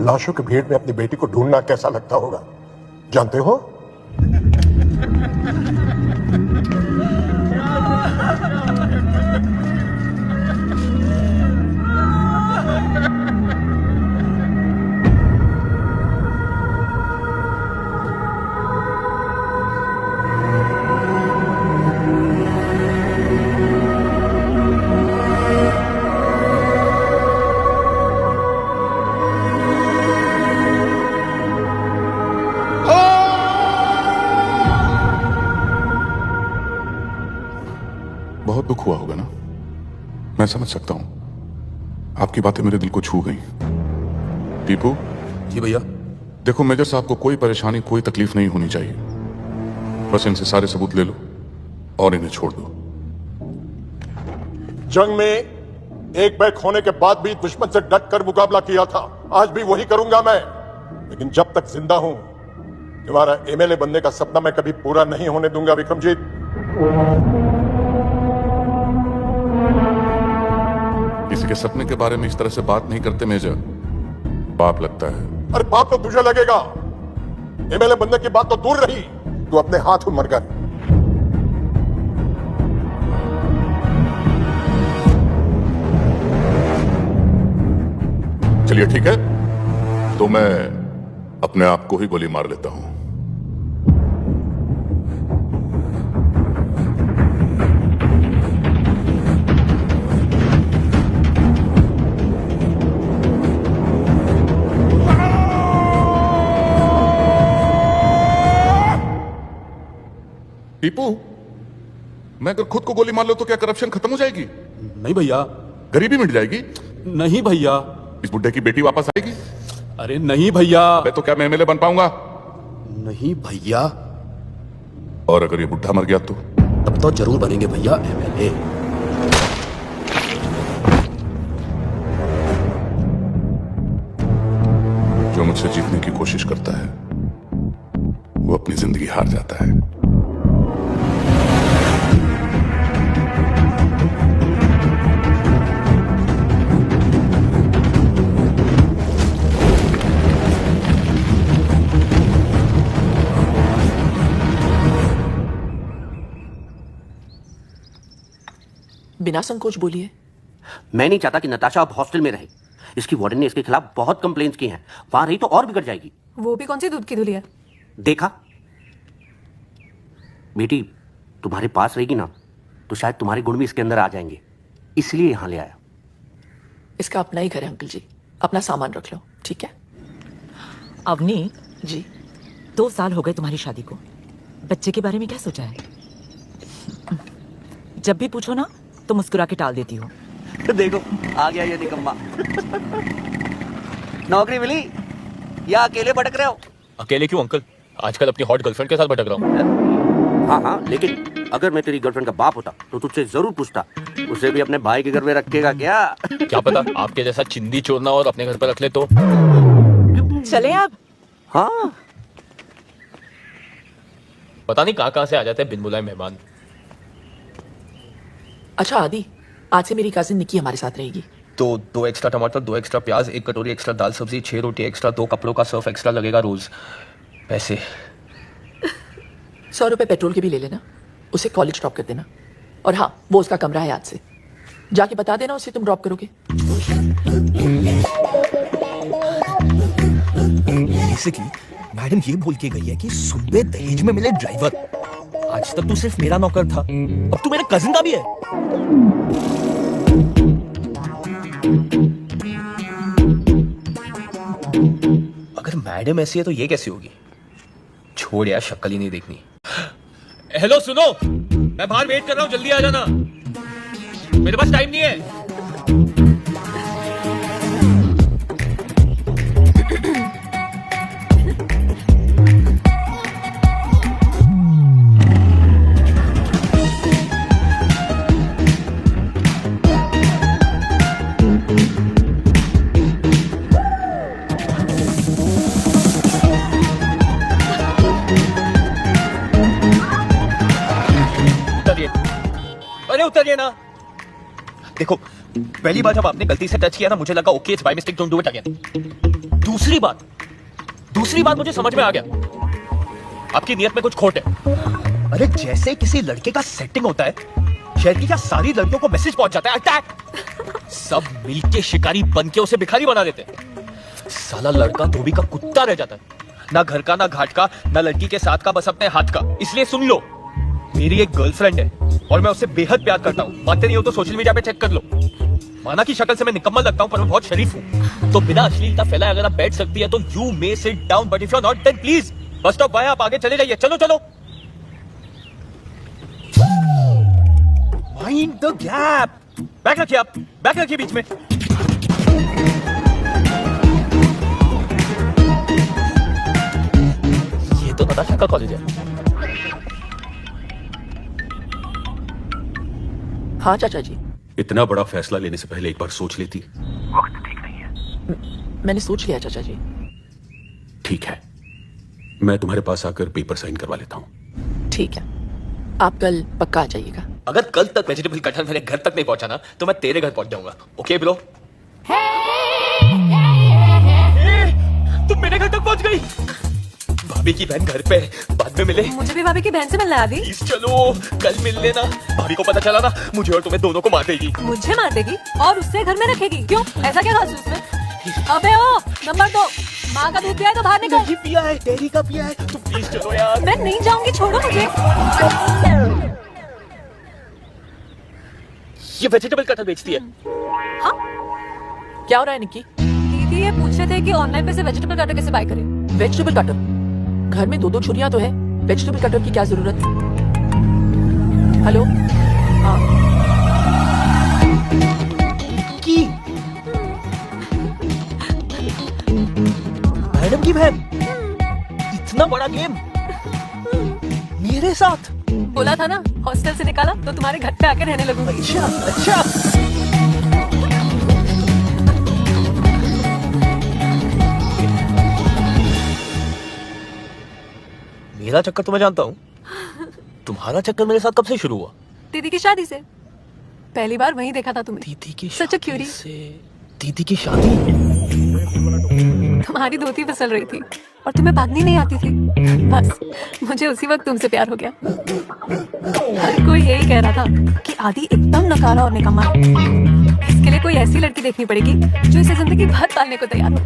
लाशों की भीड़ में अपनी बेटी को ढूंढना कैसा लगता होगा, जानते हो? बहुत दुख हुआ होगा ना। मैं समझ सकता हूं, आपकी बातें मेरे दिल को छू गई। पीपू जी भैया। देखो, मेजर साहब को कोई परेशानी, कोई तकलीफ नहीं होनी चाहिए। बस इनसे सारे सबूत ले लो और इन्हें छोड़ दो। जंग में एक बैग खोने के बाद भी दुश्मन से डट कर मुकाबला किया था, आज भी वही करूंगा मैं। लेकिन जब तक जिंदा हूं, तुम्हारा एमएलए बनने का सपना मैं कभी पूरा नहीं होने दूंगा विक्रमजीत। किसी के सपने के बारे में इस तरह से बात नहीं करते मेजर, पाप लगता है। अरे पाप तो तुझे लगेगा, एमएलए बनने की बात तो दूर रही, तू अपने हाथ मर कर। चलिए ठीक है, तो मैं अपने आप को ही गोली मार लेता हूं। टीपू, मैं अगर खुद को गोली मार लो तो क्या करप्शन खत्म हो जाएगी? नहीं भैया। गरीबी मिट जाएगी? नहीं भैया। इस बुड्ढे की बेटी वापस आएगी? अरे नहीं भैया। तो क्या मैं एमएलए बन पाऊंगा? नहीं भैया। और अगर ये बुड्ढा मर गया तो? तब तो जरूर बनेंगे भैया एमएलए। जो मुझसे जीतने की कोशिश करता है वो अपनी जिंदगी हार जाता है। बिना संकोच बोलिए। मैं नहीं चाहता कि नताशा अब हॉस्टल में रहे। इसकी वार्डन ने इसके खिलाफ बहुत कंप्लेंट्स की हैं। वहां रही तो और बिगड़ जाएगी। वो भी कौन सी दूध की धुली है? देखा बेटी, तुम्हारे पास रहेगी ना तो शायद तुम्हारे गुण भी इसके अंदर आ जाएंगे, इसलिए यहां ले आया। इसका अपना ही घर है अंकल जी, अपना सामान रख लो, ठीक है? अवनी जी, 2 साल हो गए तुम्हारी शादी को, बच्चे के बारे में क्या सोचा है? जब भी पूछो ना तो मुस्कुरा के टाल देती हो। देखो आ गया ये निकम्मा। नौकरी मिली या अकेले भटक रहे हो? अकेले क्यों अंकल, आजकल अपनी हॉट गर्लफ्रेंड के साथ भटक रहा हूँ। हाँ हाँ, लेकिन अगर मैं तेरी गर्लफ्रेंड का बाप होता तो तुझसे जरूर पूछता, उसे भी अपने भाई के घर में रखेगा क्या? क्या पता आपके जैसा चिंदी चोरना और अपने घर पर रख ले तो। चले आप। हाँ, पता नहीं कहाँ से आ जाते हैं बिन बुलाए मेहमान। अच्छा आदि, आज से मेरी कजिन निकी हमारे साथ रहेगी। तो 2 एक्स्ट्रा टमाटर, 2 एक्स्ट्रा प्याज, 1 कटोरी एक्स्ट्रा दाल सब्जी, 6 रोटी एक्स्ट्रा, 2 कपड़ों का सर्फ एक्स्ट्रा लगेगा रोज। पैसे 100 रुपए पेट्रोल के भी ले लेना, उसे कॉलेज ड्रॉप कर देना। और हाँ, वो उसका कमरा है आज से, जाके बता देना उसे तुम ड्रॉप करोगे। बेसिकली मैडम ये बोल के गई है कि सुबह दहेज में मिले ड्राइवर। आज तक तू सिर्फ मेरा नौकर था, अब तू मेरे कजिन का भी है। अगर मैडम ऐसी है तो ये कैसी होगी? छोड़ यार, शक्ल ही नहीं देखनी। हेलो सुनो, मैं बाहर वेट कर रहा हूँ, जल्दी आ जाना, मेरे पास टाइम नहीं है। उतरिए ना। देखो, पहली बार जब आपने गलती से टच किया ना, मुझे लगा okay it's by mistake, don't do it again. दूसरी बात मुझे समझ में आ गया, आपकी नियत में कुछ खोट है। अरे जैसे किसी लड़के का सेटिंग होता है, शहर की क्या सारी लड़कियों को मैसेज पहुंच जाता है अटैक। सब मिलके शिकारी बन के उसे भिखारी बना देते हैं। साला लड़का धोबी का कुत्ता रह जाता है, ना घर का, ना घाट का, ना लड़की के साथ का, बस अपने हाथ का। इसलिए सुन लो, मेरी एक गर्लफ्रेंड है और मैं उससे बेहद प्यार करता हूँ। मानते नहीं हो तो सोशल मीडिया पे चेक कर लो। माना की शक्ल से मैं निकम्मा लगता हूँ पर मैं बहुत शरीफ हूँ। तो बिना अश्लीलता फैलाए अगर आप बैठ सकती है तो you may sit down, but if you are not then please बस स्टॉप बाय, आप आगे चले जाइए। चलो चलो। Mean the gap. बैग रखिए आप, बैग रखिए बीच में। ये तो नताशा का कॉलेज है। हाँ चाचा जी। इतना बड़ा फैसला लेने से पहले एक बार सोच लेती। वक्त ठीक नहीं है। मैंने सोच लिया चाचा जी। ठीक है, मैं तुम्हारे पास आकर पेपर साइन करवा लेता हूँ। ठीक है, आप कल पक्का आ जाइएगा। अगर कल तक वेजिटेबल कटहल मेरे घर तक नहीं पहुंचा ना तो मैं तेरे घर पहुंच जाऊंगा। Okay bro? तुम मेरे घर तक पहुंच गई। भाभी की बहन घर पे, बाद में मिले। मुझे भी भाभी की बहन से मिलना है आदि। प्लीज चलो, कल मिल लेना। भाभी को पता चला ना, मुझे और तुम्हें दोनों को मार देगी। मुझे मार देगी और उससे घर में रखेगी? क्यों, ऐसा क्या खास है उसमें? अबे ओ, नंबर 2, माँ का दूध पिया है तो बाहर निकल। नहीं पिया है, डेयरी का पिया है। तुम प्लीज चलो यार। मैं नहीं जाऊंगी, छोड़ो मुझे। ये वेजिटेबल कटहल बेचती है। हाँ? क्या हो रहा है निक्की? दीदी ये पूछ रहे थे कि ऑनलाइन पे से वेजिटेबल कटर कैसे बाय करें। Vegetable cutter? घर में 2-2 छुरियां तो है, वेजिटेबल कटर की क्या जरूरत? हेलो? हाँ। की मैडम की बहन, इतना बड़ा गेम मेरे साथ? बोला था ना, हॉस्टल से निकाला तो तुम्हारे घर पे आके रहने लगूंगी। अच्छा अच्छा। मेरा चक्कर तो मैं जानता हूँ, तुम्हारा चक्कर मेरे साथ कब से शुरू हुआ? दीदी की शादी से। पहली बार वहीं देखा था तुम्हें। दीदी की सच क्यूरी से? दीदी की शादी? तुम्हारी धोती फिसल रही थी और तुम्हें भागनी नहीं आती थी। बस मुझे उसी वक्त तुमसे प्यार हो गया। हर कोई यही कह रहा था कि आदि एकदम नकारा और निकम्मा है। इसके लिए कोई ऐसी लड़की देखनी पड़ेगी जो इसे जिंदगी भर पालने को तैयार हो।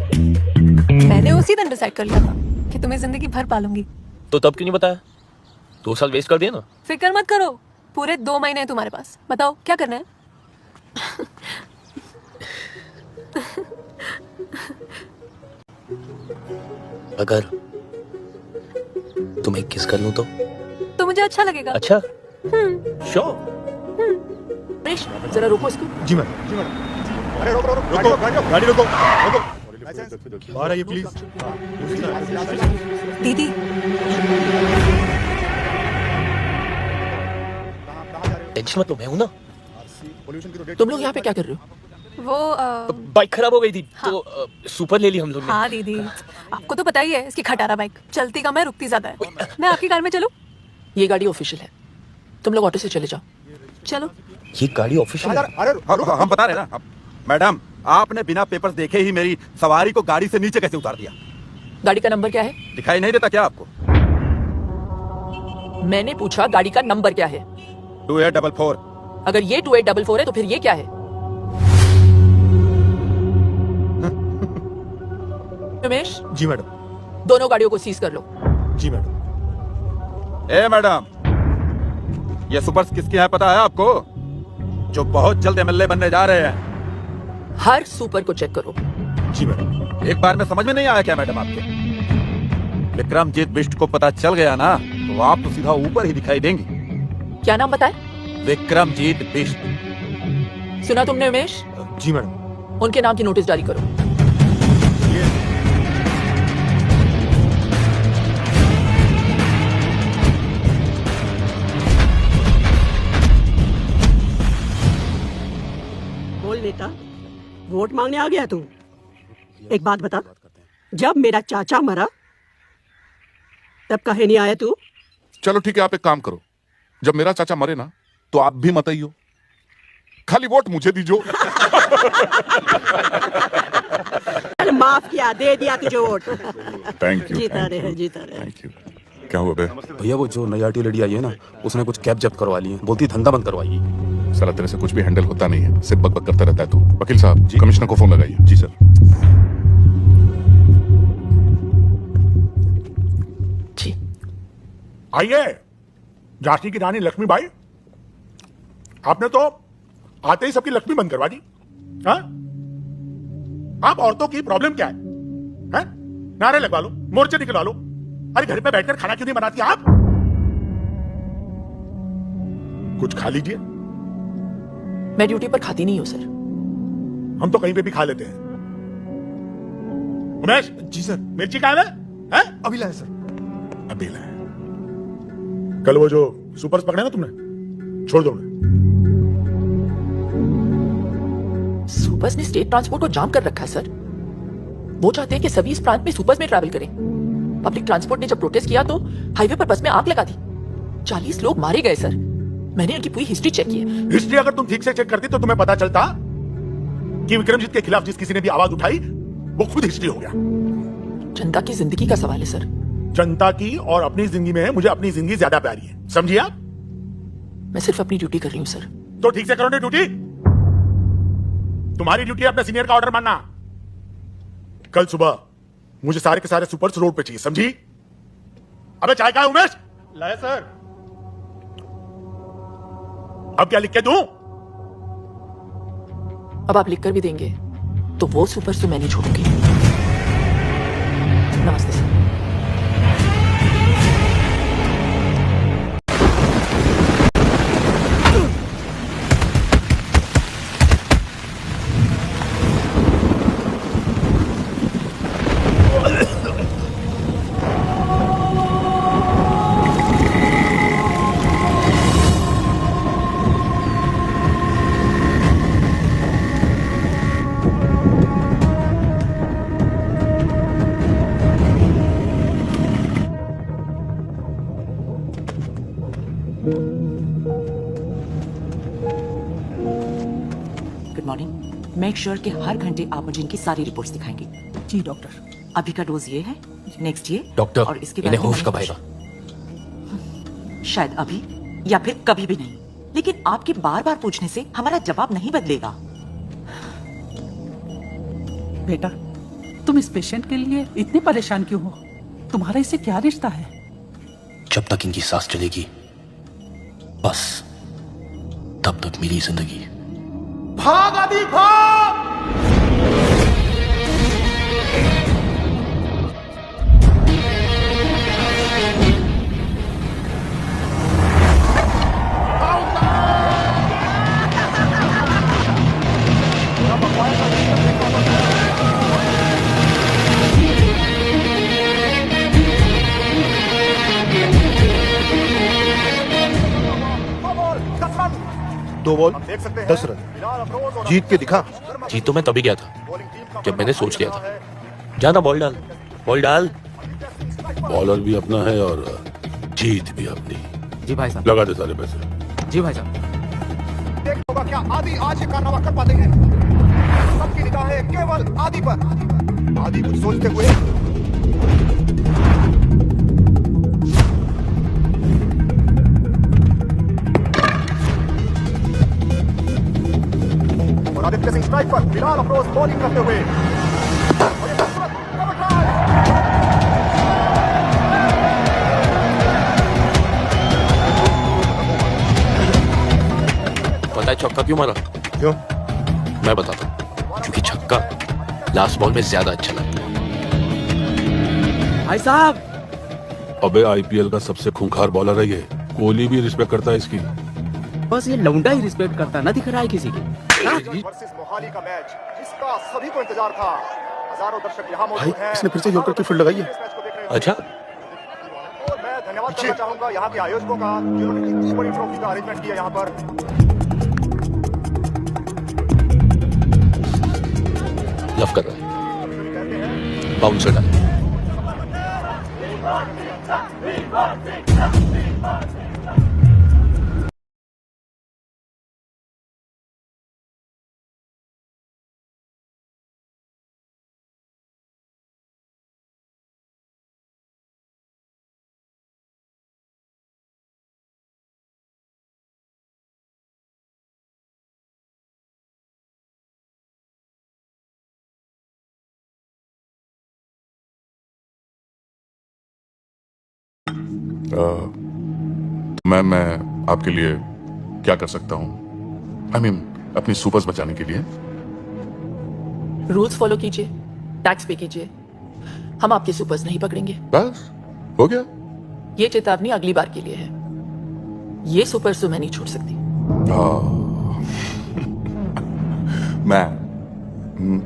मैंने उसी दिन डिसाइड कर लिया था कि तुम्हें जिंदगी भर पालूंगी। तो तब क्यों नहीं बताया? 2 साल वेस्ट कर दिया ना। फिक्र मत करो, पूरे 2 महीने हैं तुम्हारे पास। बताओ क्या करना है? अगर तुम्हें किस कर लूं तो मुझे अच्छा लगेगा। अच्छा, श्योर। प्रेश, जरा रोको इसको। जी मैडम, जी मैडम। अरे रोको रोको, गाड़ी रोको, रोको। बाहर आइए प्लीज। दीदी टेंशन मत लो, मैं हूं ना। तुम लोग यहाँ पे क्या कर रहे हो? वो बाइक खराब हो गई थी तो सुपर ले ली हम लोग ने। हाँ दीदी, आपको तो पता ही है इसकी खटारा बाइक चलती कम है, रुकती ज्यादा है। मैं आपकी कार में चलूं? ये गाड़ी ऑफिशियल है, तुम लोग ऑटो से चले जाओ। चलो। ये गाड़ी ऑफिशियल है? अरे हम बता रहे हैं ना मैडम, आपने बिना पेपर्स देखे ही मेरी सवारी को गाड़ी से नीचे कैसे उतार दिया? गाड़ी का नंबर क्या है? दिखाई नहीं देता क्या आपको? मैंने पूछा गाड़ी का नंबर क्या है? 2844। अगर ये 2844 है तो फिर ये क्या है? रमेश। जी मैडम। दोनों गाड़ियों को सीज कर लो। जी मैडम। ए मैडम, ये सुपर्स किसके हैं पता है आपको? जो बहुत जल्द एमएलए बनने जा रहे हैं। हर सुपर को चेक करो। जी मैडम। एक बार में समझ में नहीं आया क्या मैडम आपके? विक्रमजीत बिष्ट को पता चल गया ना तो आप तो सीधा ऊपर ही दिखाई देंगी। क्या नाम बताए? विक्रमजीत बिष्ट। सुना तुमने उमेश? जी मैडम। उनके नाम की नोटिस जारी करो। बोल बेटा, वोट मांगने आ गया तू? एक बात बता, जब मेरा चाचा मरा तब कहे नहीं आया तू? चलो ठीक है, आप एक काम करो, जब मेरा चाचा मरे ना तो आप भी मत आइयो, खाली वोट मुझे दीजो। अरे माफ किया, दे दिया तुझे वोट। Thank you. जीता रहे, जीता रहे। Thank you. क्या हुआ बे? भैया वो जो नई आरटी लेडी आई है ना, उसने कुछ कैब जब्त करवा ली है, बोलती धंधा बंद करवाइए। साला तेरे से कुछ भी हैंडल होता नहीं है, सिर्फ बकबक करता रहता है तू। वकील साहब जी, कमिश्नर को फोन लगाइए। जी सर। जी आइए, झांसी की रानी लक्ष्मीबाई, आपने तो आते ही सबकी लक्ष्मी बंद करवा दी। हाँ? आप औरतों की प्रॉब्लम क्या है? हैं? नारे लगवा लो, मोर्चे निकलवा लो। अरे घर पे बैठकर खाना क्यों नहीं बनाती आप? कुछ खा लीजिए, मैं ड्यूटी पर खाती नहीं हूँ सर। हम तो कहीं पे भी खा लेते हैं। उमेश जी सर, मिर्ची कहाँ है? अभी लाए सर। अभी लाए। कल वो जो सुपर्स पकड़े ना तुमने, छोड़ दो उन्हें। सुपर्स ने स्टेट ट्रांसपोर्ट को जाम कर रखा है सर। वो चाहते हैं कि सभी इस प्रांत में सुपर्स में ट्रैवल करें। पब्लिक ट्रांसपोर्ट ने जब प्रोटेस्ट किया तो हाईवे पर बस में आग लगा दी। 40 लोग मारे गए सर। मैंने उनकी पूरी हिस्ट्री चेक की है। हिस्ट्री अगर तुम ठीक से चेक करती तो तुम्हें पता चलता कि विक्रमजीत के खिलाफ जिस किसी ने भी आवाज उठाई वो खुद हिस्ट्री हो गया। जनता की जिंदगी का सवाल है सर। जनता की और अपनी जिंदगी में मुझे अपनी जिंदगी ज्यादा प्यारी है, समझिए आप? मैं सिर्फ अपनी ड्यूटी कर रही हूँ सर। तो ठीक से करो ना ड्यूटी। तुम्हारी ड्यूटी है अपने सीनियर का ऑर्डर मानना। कल सुबह मुझे सारे के सारे सुपर्स रोड पे चाहिए, समझी? अबे चाय का है उमेश? लाया सर। अब क्या लिख के दूं? अब आप लिखकर भी देंगे तो वो सुपर्स तो मैं नहीं छोड़ूंगी। नमस्ते sir. Good morning. Make sure कि हर घंटे आप मुझे इनकी सारी रिपोर्ट्स दिखाएंगे। जी डॉक्टर। अभी का डोज ये है, नेक्स्ट ये डॉक्टर, और इसके बाद इन्हें होश कब आएगा? शायद अभी या फिर कभी भी नहीं, लेकिन आपके बार बार पूछने से हमारा जवाब नहीं बदलेगा। बेटा, तुम इस पेशेंट के लिए इतने परेशान क्यों हो? तुम्हारा इससे क्या रिश्ता है? जब तक इनकी सांस चलेगी बस तब तक मेरी जिंदगी। भाग आदि भाग! दो बॉल 10 रन, जीत के दिखा। जीत तो मैं तभी गया था जब मैंने सोच लिया था। जाना बॉल डाल, बॉल डाल। बॉलर भी अपना है और जीत भी अपनी। जी भाई साहब। लगा दे सारे पैसे। जी भाई साहब। देखो क्या आदि आज ये कारनामा कर पाते हैं? सबकी निगाहें केवल आदि पर। आदि कुछ सोचते हुए और आदित्य सिंह स्ट्राइक पर, बिलाल अफरोज बॉलिंग करते हुए। और ये खूबसूरत कवर ड्राइव। पता है चौका क्यों मारा? क्यों? मैं बताता हूं। क्योंकि छक्का लास्ट बॉल में ज्यादा अच्छा लगता है। भाई साहब। अबे आईपीएल का सबसे खूंखार बॉलर है ये। कोहली भी रिस्पेक्ट करता है इसकी। बस ये लौंडा ही रिस्पेक्ट करता, ना दिख रहा है किसी की। वर्सेस मोहाली का मैच जिसका सभी को इंतजार था। हजारों दर्शक यहाँ भाई, मौजूद हैं। इसने फिर से यॉर्कर की फील्ड लगाई है। अच्छा, और मैं धन्यवाद करना चाहूंगा यहाँ के आयोजकों का जिन्होंने इतनी बड़ी ट्रॉफी का अरेंजमेंट किया यहाँ पर। लव कर रहा है। बाउंसर डाल। मैं आपके लिए क्या कर सकता हूँ? I mean, अपनी सुपर्स बचाने के लिए। रूल्स फॉलो कीजिए, टैक्स पे कीजिए। हम आपके सुपर्स नहीं पकड़ेंगे। बस हो गया। ये चेतावनी अगली बार के लिए है। ये सुपर्स तो मैं नहीं छोड़ सकती। मैं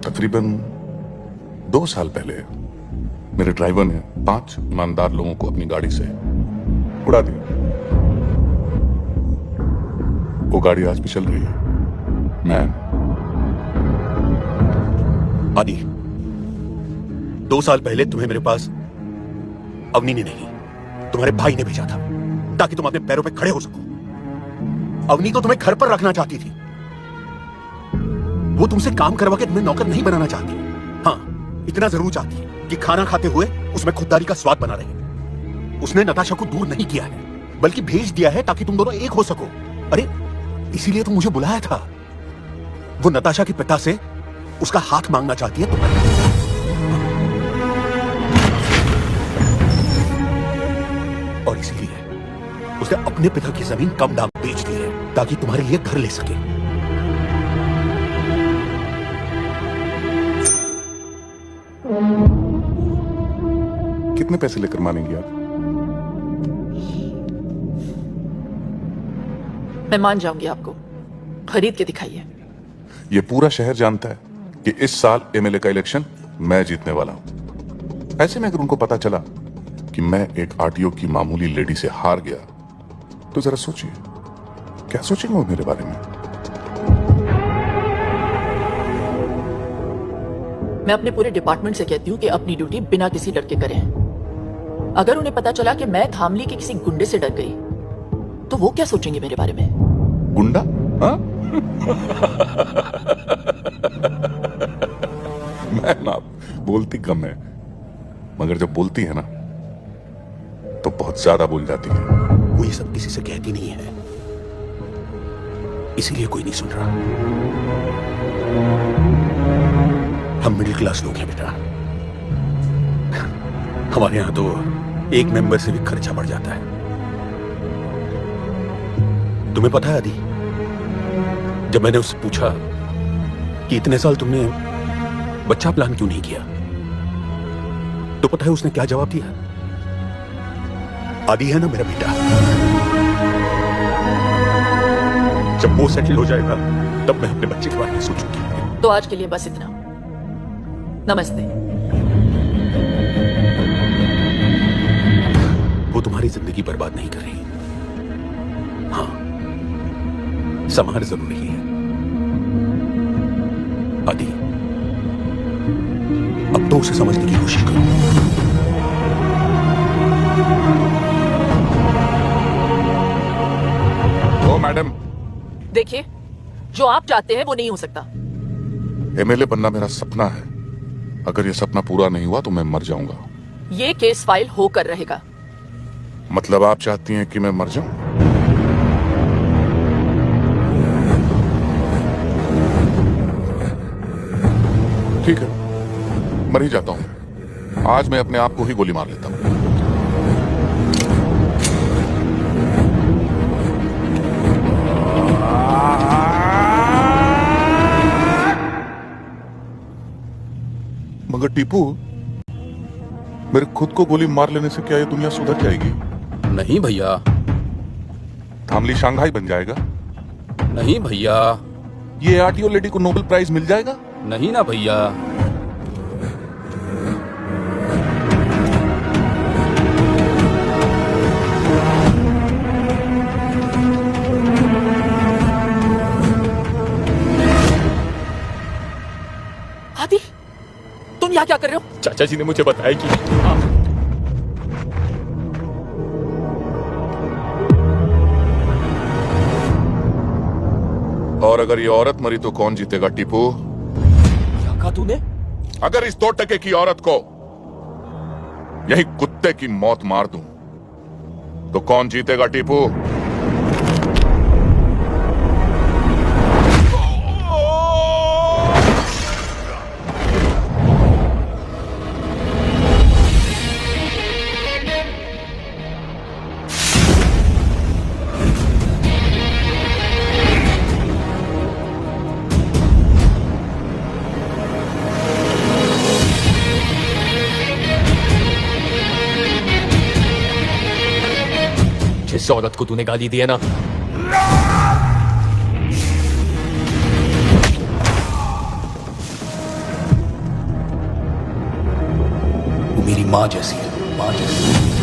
तकरीबन 2 साल पहले मेरे ड्राइवर ने 5 ईमानदार लोगों को अपनी गाड़ी से उड़ा दिया। वो गाड़ी आज भी चल रही है। मैं आदि, 2 साल पहले तुम्हें मेरे पास अवनी ने नहीं, तुम्हारे भाई ने भेजा था ताकि तुम अपने पैरों पे खड़े हो सको। अवनी तो तुम्हें घर पर रखना चाहती थी। वो तुमसे काम करवा के तुम्हें नौकर नहीं बनाना चाहती। हाँ, इतना जरूर चाहती है कि खाना खाते हुए उसमें खुददारी का स्वाद बना रहे। उसने नताशा को दूर नहीं किया है, बल्कि भेज दिया है ताकि तुम दोनों एक हो सको। अरे, इसीलिए तो मुझे बुलाया था। वो नताशा के पिता से उसका हाथ मांगना चाहती है तुम्हारे। और इसीलिए उसने अपने पिता की जमीन कम दाम बेच दी है ताकि तुम्हारे लिए घर ले सके। कितने पैसे लेकर मानेंगी आप? मैं मान जाऊंगी आपको, खरीद के दिखाइए। ये पूरा शहर जानता है कि इस साल एमएलए का इलेक्शन मैं जीतने वाला हूं। ऐसे में अगर उनको पता चला कि मैं एक आरटीओ की मामूली लेडी से हार गया, तो जरा सोचिए क्या सोचेंगे वो मेरे बारे में। मैं अपने पूरे डिपार्टमेंट से कहती हूँ कि अपनी ड्यूटी बिना किसी डर के करें। अगर उन्हें पता चला कि मैं धामली के किसी गुंडे से डर गई, तो वो क्या सोचेंगे मेरे बारे में? गुंडा? हाँ? मैं ना बोलती कम है, मगर जब बोलती है ना तो बहुत ज्यादा बोल जाती है। वो ये सब किसी से कहती नहीं है, इसीलिए कोई नहीं सुन रहा। हम मिडिल क्लास लोग हैं बेटा। हमारे यहां तो एक मेंबर से भी खर्चा बढ़ जाता है। तुम्हें पता है आदि, जब मैंने उससे पूछा कि इतने साल तुमने बच्चा प्लान क्यों नहीं किया, तो पता है उसने क्या जवाब दिया? आदि है ना मेरा बेटा, जब वो सेटल हो जाएगा तब मैं अपने बच्चे के बारे में सोचूंगी। तो आज के लिए बस इतना। नमस्ते। वो तुम्हारी जिंदगी बर्बाद नहीं कर रही। हाँ, संभाल जरूर रही है। आदि, अब तो उसे समझने की कोशिश करो। ओ मैडम, देखिए, जो आप चाहते हैं वो नहीं हो सकता। एमएलए बनना मेरा सपना है। अगर ये सपना पूरा नहीं हुआ तो मैं मर जाऊंगा। ये केस फाइल होकर रहेगा। मतलब आप चाहती हैं कि मैं मर जाऊं? ठीक है, मर ही जाता हूं। आज मैं अपने आप को ही गोली मार लेता हूं। मगर टीपू, मेरे खुद को गोली मार लेने से क्या ये दुनिया सुधर जाएगी? नहीं भैया। धामली शंघाई बन जाएगा? नहीं भैया। ये आरटीओ लेडी को नोबेल प्राइज मिल जाएगा? नहीं ना भैया। आदि, तुम यहाँ क्या कर रहे हो? चाचा जी ने मुझे बताया कि और अगर ये औरत मरी तो कौन जीतेगा टीपू? क्या कहा तूने? अगर इस 2 टके की औरत को यही कुत्ते की मौत मार दूं तो कौन जीतेगा टीपू? जिस औरत को तूने गाली दी है ना, वो मेरी माँ जैसी है, माँ जैसी।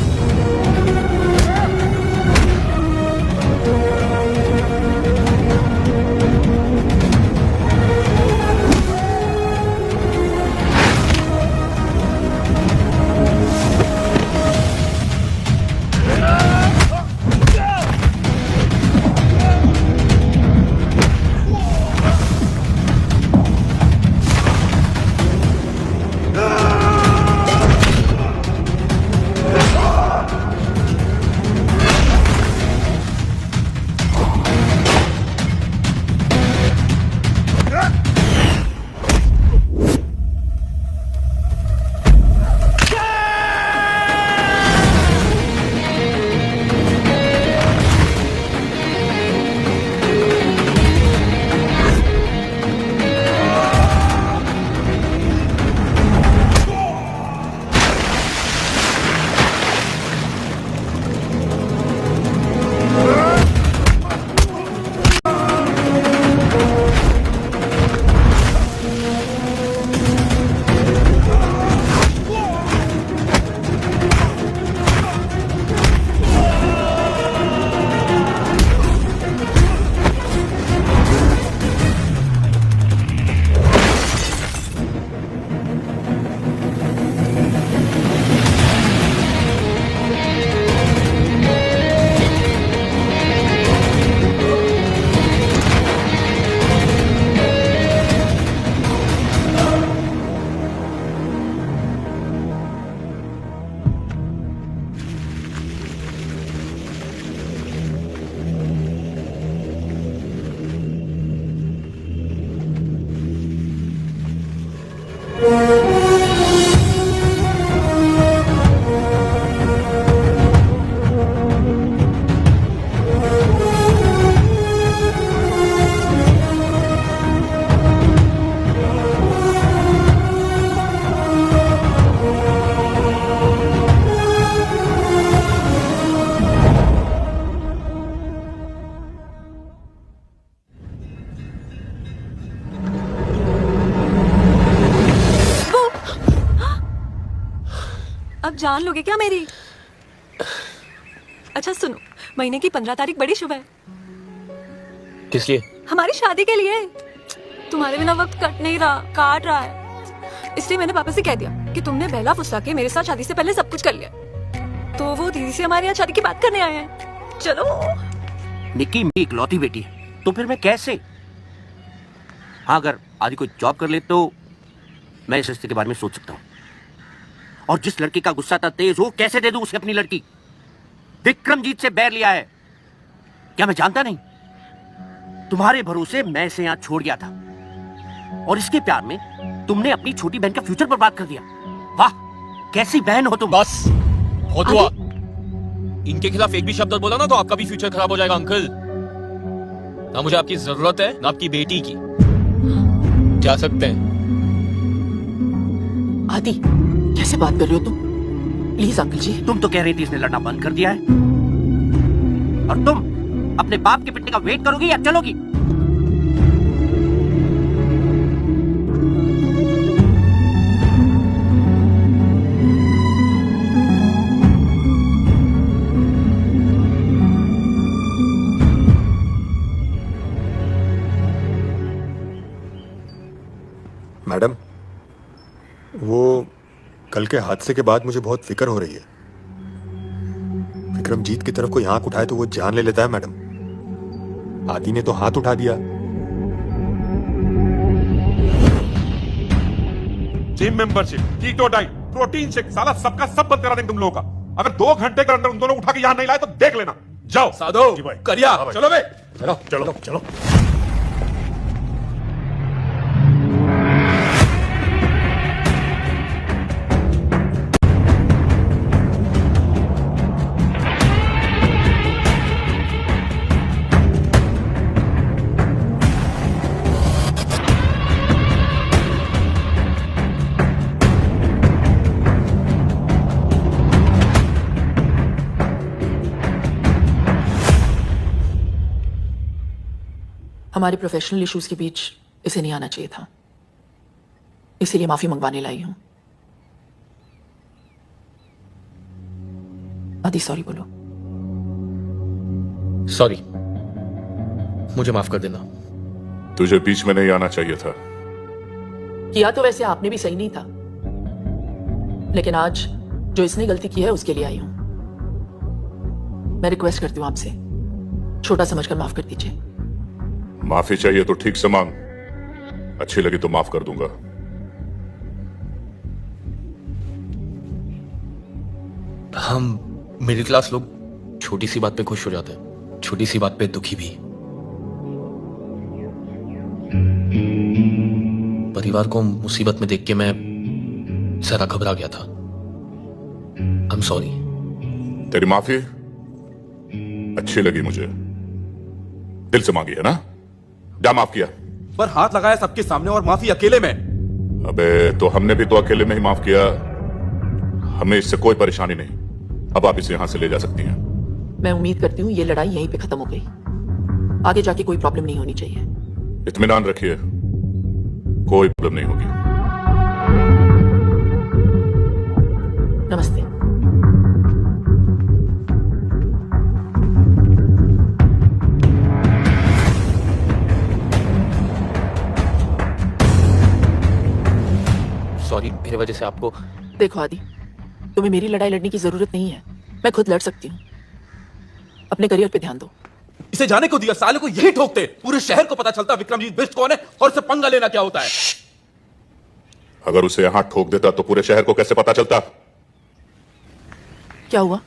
अब जान लोगे क्या मेरी? अच्छा सुनो, महीने की 15 तारीख बड़ी शुभ है। किस लिए? हमारी शादी के लिए। तुम्हारे बिना वक्त कट नहीं रहा, काट रहा है। इसलिए मैंने पापा से कह दिया कि तुमने बहला फुसला के मेरे साथ शादी से पहले सब कुछ कर लिया, तो वो दीदी से हमारे यहाँ शादी की बात करने आए हैं। चलो। निक्की मेरी इकलौती बेटी है, तो फिर मैं कैसे? हाँ, अगर आदि कोई जॉब कर ले तो मैं इस रिश्ते के बारे में सोच सकता हूँ। और जिस लड़की का गुस्सा था तेज हो, कैसे दे दूं उसे अपनी लड़की? विक्रमजीत से बैर लिया है, क्या मैं जानता नहीं? तुम्हारे भरोसे मैं इसे यहां छोड़ गया था, और इसके प्यार में तुमने अपनी छोटी बहन का फ्यूचर बर्बाद कर दिया। वाह, कैसी बहन हो तुम। बस बहुत हुआ। इनके खिलाफ एक भी शब्द बोला ना तो आपका भी फ्यूचर खराब हो जाएगा अंकल। ना मुझे आपकी जरूरत है ना आपकी बेटी की। जा सकते हैं। आदि, कैसे बात कर रहे हो तुम? प्लीज अंकल जी। तुम तो कह रही थी इसने लड़ना बंद कर दिया है, और तुम अपने बाप के पिटने का वेट करोगी या चलोगी? मैडम, वो कल के हादसे के बाद मुझे बहुत फिक्र हो रही है। विक्रमजीत की तरफ कोई आंख उठाए तो वो जान ले लेता है मैडम। आदि ने तो हाथ उठा दिया। Gym membership, keto diet, protein shake, साला सबका सब बंद करा देंगे तुम लोगों का। अगर 2 घंटे के अंदर उन दोनों उठा के यहां नहीं लाए तो देख लेना। जाओ साधो, करिया, चलो बे, चलो चलो चलो। हमारे प्रोफेशनल इश्यूज के बीच इसे नहीं आना चाहिए था, इसीलिए माफी मंगवाने लाई हूं। आदि सॉरी बोलो। सॉरी, मुझे माफ कर देना। तुझे बीच में नहीं आना चाहिए था। किया तो वैसे आपने भी सही नहीं था, लेकिन आज जो इसने गलती की है उसके लिए आई हूं। मैं रिक्वेस्ट करती हूं आपसे, छोटा समझकर माफ कर दीजिए। माफी चाहिए तो ठीक से मांग, अच्छी लगी तो माफ कर दूंगा। हम मिडिल क्लास लोग छोटी सी बात पे खुश हो जाते हैं, छोटी सी बात पे दुखी भी। परिवार को मुसीबत में देख के मैं जरा घबरा गया था। I am sorry. तेरी माफी अच्छी लगी मुझे, दिल से मांगी है ना? जा माफ किया। पर हाथ लगाया सबके सामने और माफी अकेले में। अबे तो हमने भी तो अकेले में ही माफ किया, हमें इससे कोई परेशानी नहीं। अब आप इसे यहां से ले जा सकती हैं। मैं उम्मीद करती हूँ ये लड़ाई यहीं पे खत्म हो गई, आगे जाके कोई प्रॉब्लम नहीं होनी चाहिए। इत्मीनान रखिए, कोई प्रॉब्लम नहीं होगी। नमस्ते। सॉरी, मेरे वजह से आपको। देखो आदि, तुम्हें मेरी लड़ाई लड़ने की जरूरत नहीं है, मैं खुद लड़ सकती हूँ। अपने करियर पे ध्यान दो। इसे जाने को दिया, साले को यही ठोकते। पूरे शहर को पता चलता विक्रमजीत बिष्ट कौन है और उससे पंगा लेना क्या होता है। अगर उसे यहां ठोक देता तो पूरे शहर को कैसे पता चलता? क्या हुआ?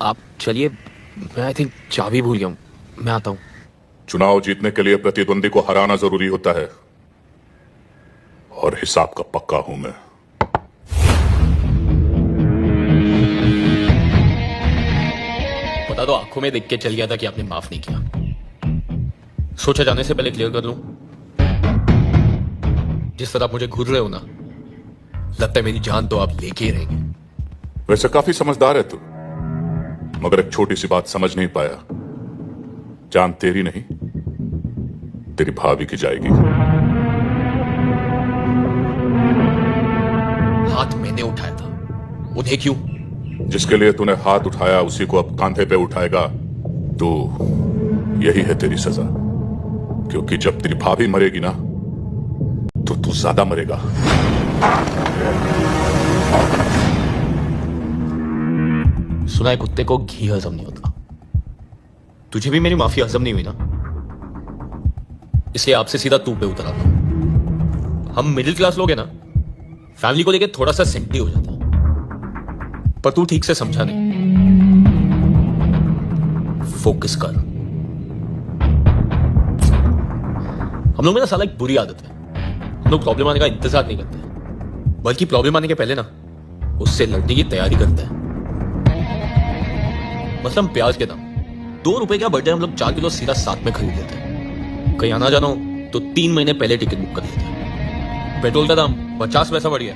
आप चलिए, मैं आई थिंक चाबी भूल गया हूं, मैं आता हूं। चुनाव जीतने के लिए प्रतिद्वंदी को हराना जरूरी होता है, और हिसाब का पक्का हूं मैं। पता तो आंखों में देख के चल गया था कि आपने माफ नहीं किया। सोचा जाने से पहले क्लियर कर लूं। जिस तरह आप मुझे घूर रहे हो ना, लगता है मेरी जान तो आप लेके ही रहेंगे। वैसे काफी समझदार है तू, मगर एक छोटी सी बात समझ नहीं पाया। जान तेरी नहीं, तेरी भाभी की जाएगी। हाथ मैंने उठाया था, उन्हें क्यों? जिसके लिए तूने हाथ उठाया उसी को अब कांधे पे उठाएगा। तो यही है तेरी सजा, क्योंकि जब तेरी भाभी मरेगी ना तो तू ज्यादा मरेगा। सुना है कुत्ते को घी हजम नहीं होता। तुझे भी मेरी माफी हजम नहीं हुई ना, इसलिए आपसे सीधा तू पे उतरा था। हम मिडिल क्लास लोग हैं ना, फैमिली को लेके थोड़ा सा सिंपली हो जाता, पर तू ठीक से समझा नहीं। फोकस कर। हम लोग में ना साला एक बुरी आदत है, हम लोग प्रॉब्लम आने का इंतजार नहीं करते, बल्कि प्रॉब्लम आने के पहले ना उससे लड़ने की तैयारी करते हैं। मतलब प्याज के दाम 2 रुपए का बर्थडे हम लोग 4 किलो सीधा साथ में खरीद लेते हैं। कहीं आना जाना हो तो 3 महीने पहले टिकट बुक कर लेते हैं। पेट्रोल का दाम 50 पैसा बढ़ गया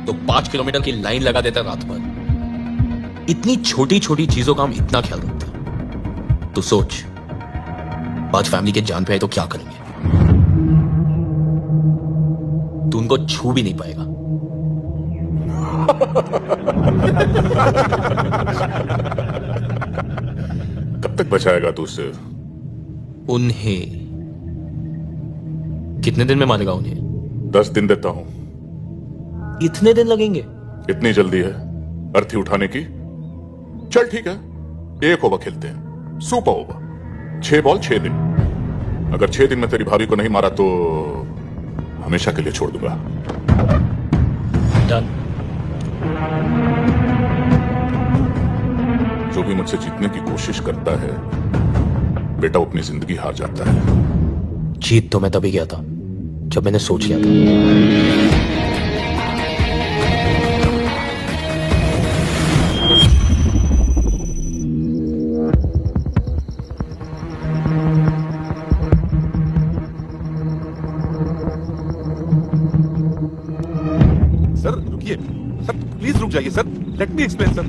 तो 5 किलोमीटर की लाइन लगा देते हैं रात भर। इतनी छोटी छोटी चीजों का हम इतना ख्याल रखते हैं। तो सोच, आज फैमिली के जान पे आए तो क्या करेंगे? तू उनको छू भी नहीं पाएगा। कब तक बचाएगा तू उससे? उन्हें कितने दिन में मारेगा? उन्हें 10 दिन देता हूं। इतने दिन लगेंगे? इतनी जल्दी है अर्थी उठाने की? चल ठीक है, 1 ओवर खेलते हैं, सुपर ओवर। 6 बॉल 6 दिन। अगर 6 दिन में तेरी भाभी को नहीं मारा तो हमेशा के लिए छोड़ दूंगा। डन। जो भी मुझसे जीतने की कोशिश करता है बेटा, वो अपनी जिंदगी हार जाता है। जीत तो मैं तभी गया था जब मैंने सोच लिया था। सर रुकिए, सर प्लीज रुक जाइए sir, let me explain sir.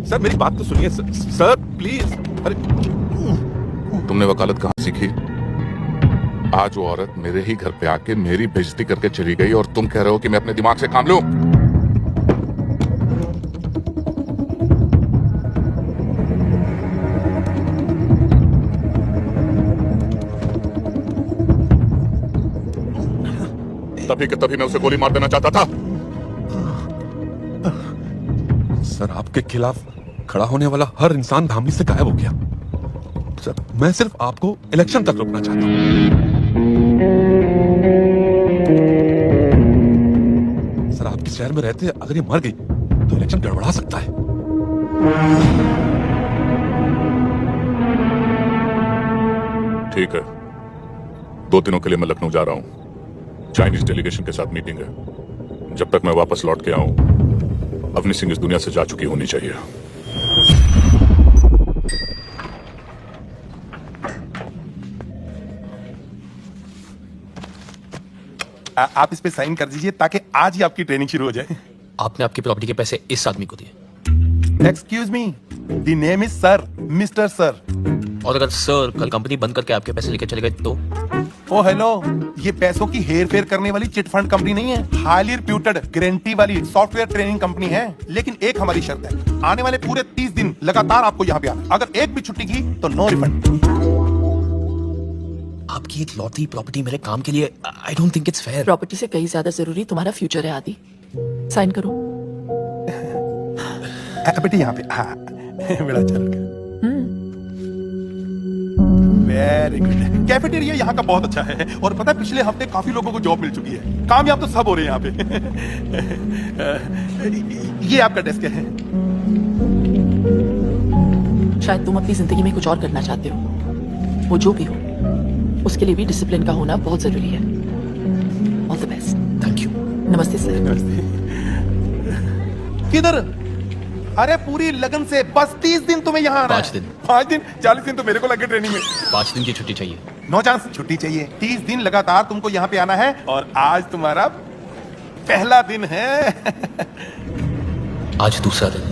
Sir मेरी बात तो सुनिए सर प्लीज। अरे तुमने वकालत कहां सीखी? आज वो औरत मेरे ही घर पे आके मेरी बेइज्जती करके चली गई और तुम कह रहे हो कि मैं अपने दिमाग से काम लूं? तभी के तभी मैं उसे गोली मार देना चाहता था। सर, आपके खिलाफ खड़ा होने वाला हर इंसान धामनी से गायब हो गया। सर, मैं सिर्फ आपको इलेक्शन तक रोकना चाहता हूं। सर, आपके शहर में रहते अगर ये मर गई तो इलेक्शन गड़बड़ा सकता है। ठीक है, 2 दिनों के लिए मैं लखनऊ जा रहा हूं। चाइनीज डेलीगेशन के साथ मीटिंग है। जब तक मैं वापस लौट के आऊं, अवनी सिंह इस दुनिया से जा चुकी होनी चाहिए। आप इस पे साइन कर दीजिए ताकि आज ही आपकी ट्रेनिंग शुरू हो जाए। आपने आपकी प्रॉपर्टी के पैसे इस आदमी को दिए। Excuse me, the name is sir, mister sir. और अगर सर कल कंपनी बंद करके आपके पैसे लेके चले गए तो? ओ हेलो, ये पैसों की हेर फेर करने वाली चिट फंड कंपनी नहीं है, हाईली रिप्यूटेड गारंटी वाली सॉफ्टवेयर ट्रेनिंग कंपनी है। लेकिन एक हमारी शर्त है, आने वाले पूरे 30 दिन लगातार आपको यहाँ पे आना। अगर एक भी छुट्टी की तो नो रिफंड। आपकी एक लौती प्रॉपर्टी मेरे काम के लिए, I don't think it's fair. Property से कहीं ज्यादा जरूरी तुम्हारा फ्यूचर है आदि। साइन करो। बेटे यहाँ पे, हाँ बड़ा अच्छा लगा। Very good. कैफेटेरिया यहाँ का बहुत अच्छा है और पता है पिछले हफ्ते काफी लोगों को जॉब मिल चुकी है। कामयाब तो सब हो रहे हैं यहाँ पे। ये आपका डेस्क है। शायद तुम अपनी जिंदगी में कुछ और करना चाहते हो, वो जो भी हो, उसके लिए भी डिसिप्लिन का होना बहुत जरूरी है। All the best. Thank you. नमस्ते सर। नमस्ते। किधर? अरे पूरी लगन से बस 30 दिन तुम्हें यहाँ आना है। 5 दिन। 5 दिन? 40 दिन तो मेरे को लगे ट्रेनिंग में। 5 दिन की छुट्टी चाहिए। नो चांस, छुट्टी चाहिए। 30 दिन लगातार तुमको यहाँ पे आना है और आज तुम्हारा पहला दिन है। आज दूसरा दिन।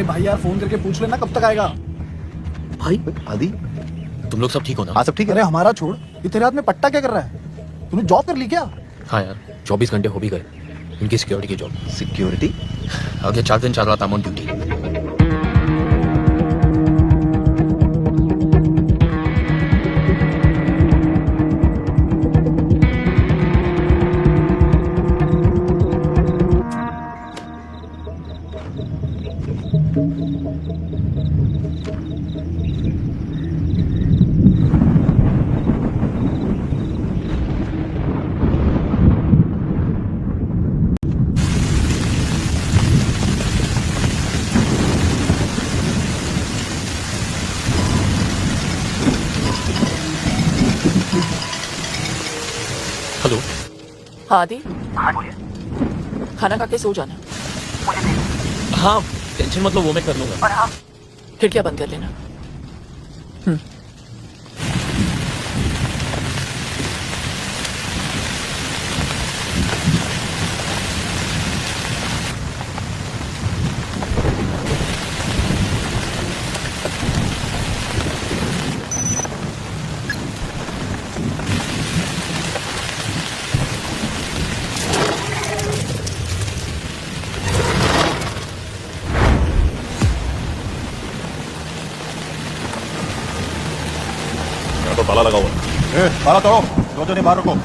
भाई यार फोन करके पूछ लेना कब तक आएगा। भाई आदि, तुम लोग सब ठीक हो ना? हाँ सब ठीक है। अरे हमारा छोड़, ये तेरे हाथ में पट्टा क्या कर रहा है? तूने जॉब कर ली क्या? हाँ यार, 24 घंटे हो भी गए। इनकी सिक्योरिटी की जॉब। सिक्योरिटी? अगले 4 दिन चल रहा था ऑन ड्यूटी। हेलो। हाँ आदि, खाना खा के सो जाना। हाँ टेंशन मतलब वो मैं कर लूंगा। और हाँ, खिड़कियां बंद कर लेना। तो ताला लगा हुआ है। ताला तोड़ो, दो जने बाहर रुको।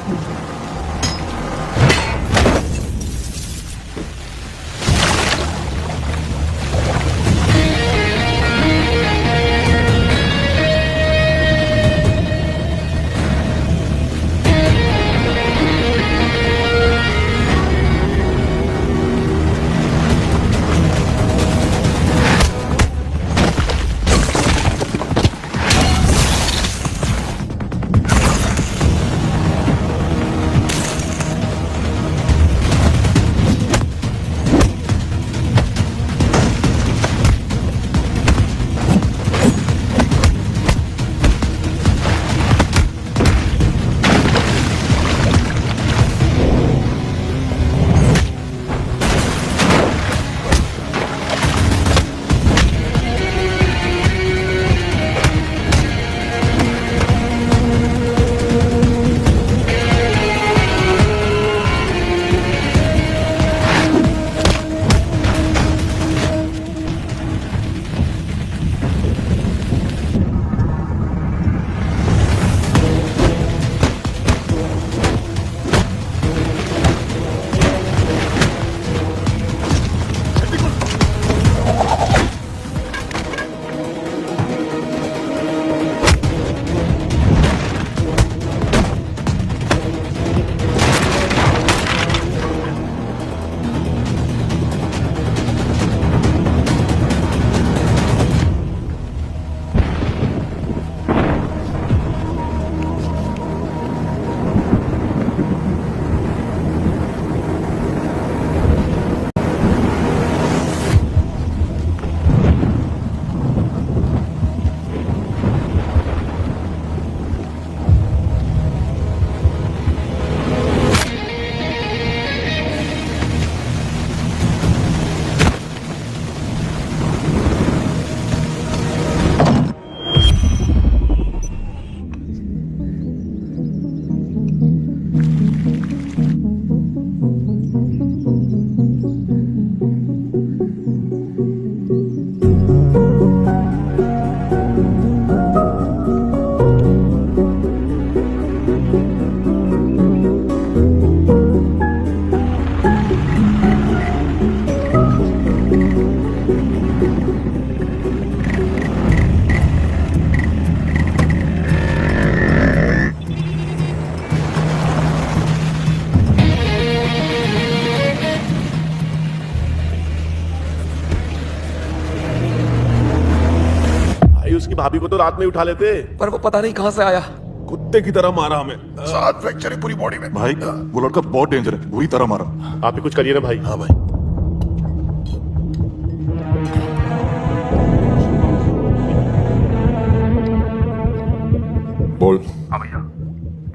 उसकी भाभी को तो रात में ही उठा लेते। पर वो पता नहीं कहां से आया, कुत्ते की तरह मारा हमें। 7 फ्रैक्चर है पूरी बॉडी में। भाई वो लड़का बहुत डेंजर है, बुरी तरह मारा। आप ही कुछ करिए ना भाई। हाँ भाई। बोल। हाँ भैया,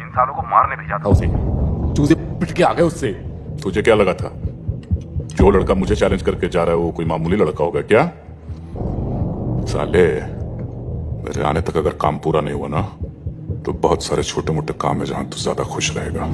इंसानों को मारने भेजा था उसे। चूजे पिट के आ गए उससे। तुझे क्या लगा था जो लड़का मुझे चैलेंज करके जा रहा है वो कोई मामूली लड़का होगा क्या? साले, मेरे आने तक अगर काम पूरा नहीं हुआ ना तो बहुत सारे छोटे मोटे काम है जहां तू ज्यादा खुश रहेगा।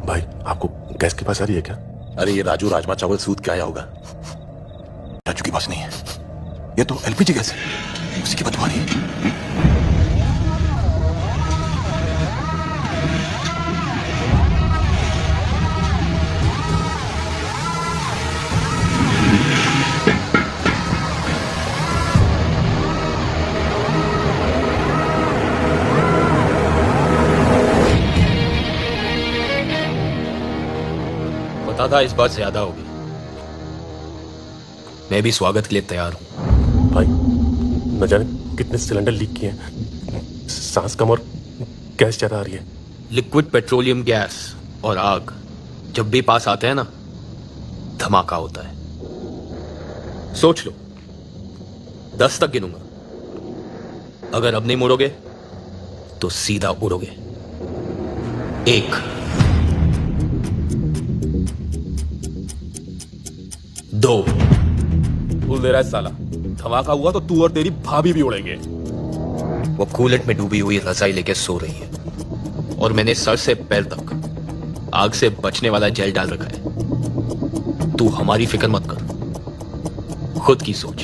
भाई आपको गैस के पास आ रही है क्या? अरे ये राजू राजमा चावल सूद क्या आया होगा? राजू के पास नहीं है, ये तो एलपीजी गैस है, उसी की बदबू आ रही है। पता था इस बार ज्यादा होगी। मैं भी स्वागत के लिए तैयार हूं। भाई न जाने कितने सिलेंडर लीक किए हैं, सांस कम और गैस ज्यादा आ रही है। लिक्विड पेट्रोलियम गैस और आग जब भी पास आते हैं ना, धमाका होता है। सोच लो, 10 तक गिनूंगा, अगर अब नहीं मुड़ोगे तो सीधा उड़ोगे। 1 2 भूल दे रहा है साला, धमाका हुआ तो तू और तेरी भाभी भी उड़ेंगे। वो कूलेट में डूबी हुई रजाई लेके सो रही है और मैंने सर से पैर तक आग से बचने वाला जेल डाल रखा है। तू हमारी फिक्र मत कर, खुद की सोच।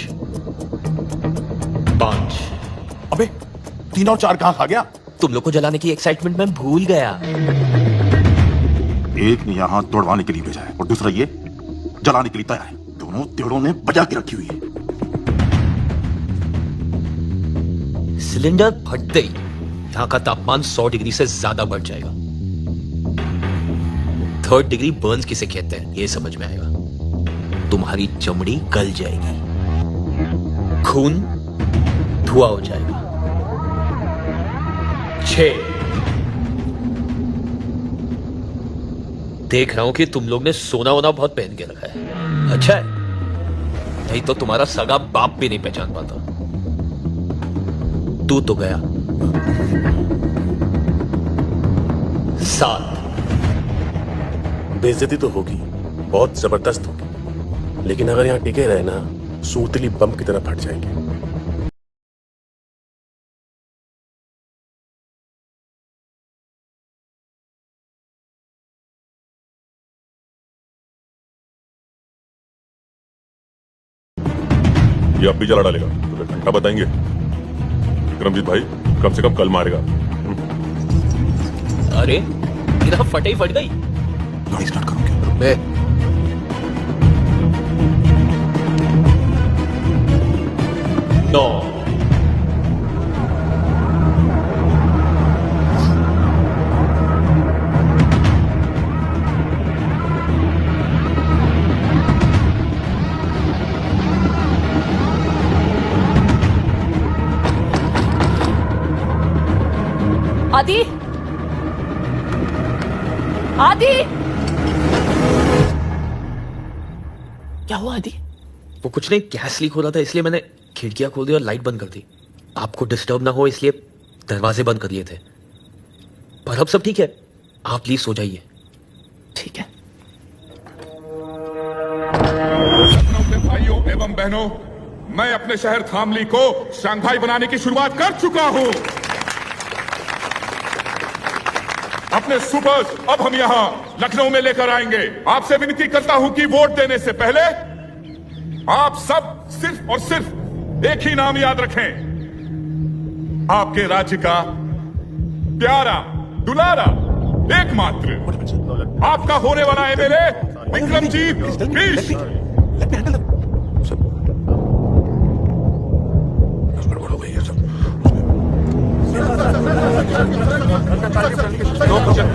5 अबे 3 और 4 कहां खा गया? तुम लोग को जलाने की एक्साइटमेंट में भूल गया। एक ने यहाँ तोड़वाने के लिए भेजा है और दूसरा ये जलाने के लिए तैयार है। दोनों तेड़ों ने बजा के रखी हुई है। सिलेंडर फटते ही यहां का तापमान 100 डिग्री से ज्यादा बढ़ जाएगा। 3rd डिग्री बर्न्स किसे कहते हैं ये समझ में आएगा। तुम्हारी चमड़ी गल जाएगी, खून धुआं हो जाएगा। 6 देख रहा हूं कि तुम लोग ने सोना वोना बहुत पहन के रखा है। अच्छा है, नहीं तो तुम्हारा सगा बाप भी नहीं पहचान पाता। तू तो गया। 7 बेइज्जती तो होगी, बहुत जबरदस्त होगी, लेकिन अगर यहां टिके रहे ना, सूतली बम की तरह फट जाएंगे। ये अब भी जला डालेगा तो फिर घंटा बताएंगे। विक्रमजीत भाई कम से कम कल मारेगा। अरे मेरा फटे ही फट गई। गाड़ी स्टार्ट करो क्या? 9 आदि, आदि, क्या हुआ आदि? वो कुछ नहीं, गैस लीक हो रहा था इसलिए मैंने खिड़कियां खोल दी और लाइट बंद कर दी। आपको डिस्टर्ब ना हो इसलिए दरवाजे बंद कर दिए थे, पर अब सब ठीक है। आप प्लीज सो जाइए। ठीक है। भाइयों एवं बहनों, मैं अपने शहर थामली को शंघाई बनाने की शुरुआत कर चुका हूं। अपने सुपर्स अब हम यहां लखनऊ में लेकर आएंगे। आपसे विनती करता हूं कि वोट देने से पहले आप सब सिर्फ और सिर्फ एक ही नाम याद रखें, आपके राज्य का प्यारा दुलारा एकमात्र आपका होने वाला MLA Vikramjit Bisht.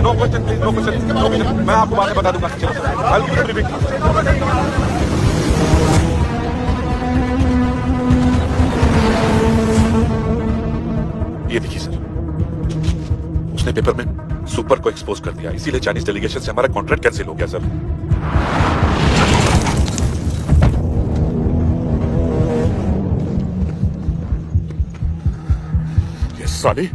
No question please, no question. मैं आपको बाद में बता दूंगा। I'll give you the briefing. ये देखिए सर, उसने पेपर में सुपर को एक्सपोज कर दिया, इसीलिए चाइनीज डेलीगेशन से हमारा कॉन्ट्रैक्ट कैंसिल हो गया सर। ये साली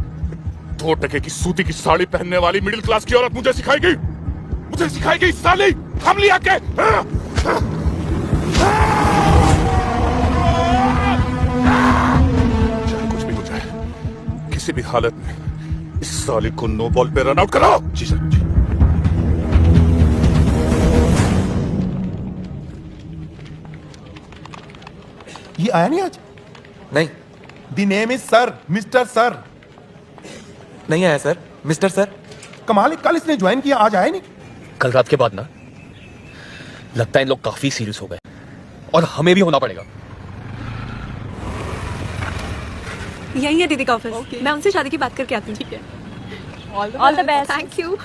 2 टके की सूती की साड़ी पहनने वाली मिडिल क्लास की औरत मुझे सिखाएगी साली। हम लिया के चाहे कुछ भी हो जाए, किसी भी हालत में इस साली को नो बॉल पे रन आउट करो। जी सर। ये आया नहीं आज? नहीं। The name is sir, mister sir. नहीं आया सर, मिस्टर सर। कमाल है, कल इसने ज्वाइन किया, आज आया नहीं। कल रात के बाद ना लगता है इन लोग काफी सीरियस हो गए, और हमें भी होना पड़ेगा। यही है दीदी का ऑफिस। मैं उनसे शादी की बात करके आती हूँ। ठीक है, all the best. Thank you.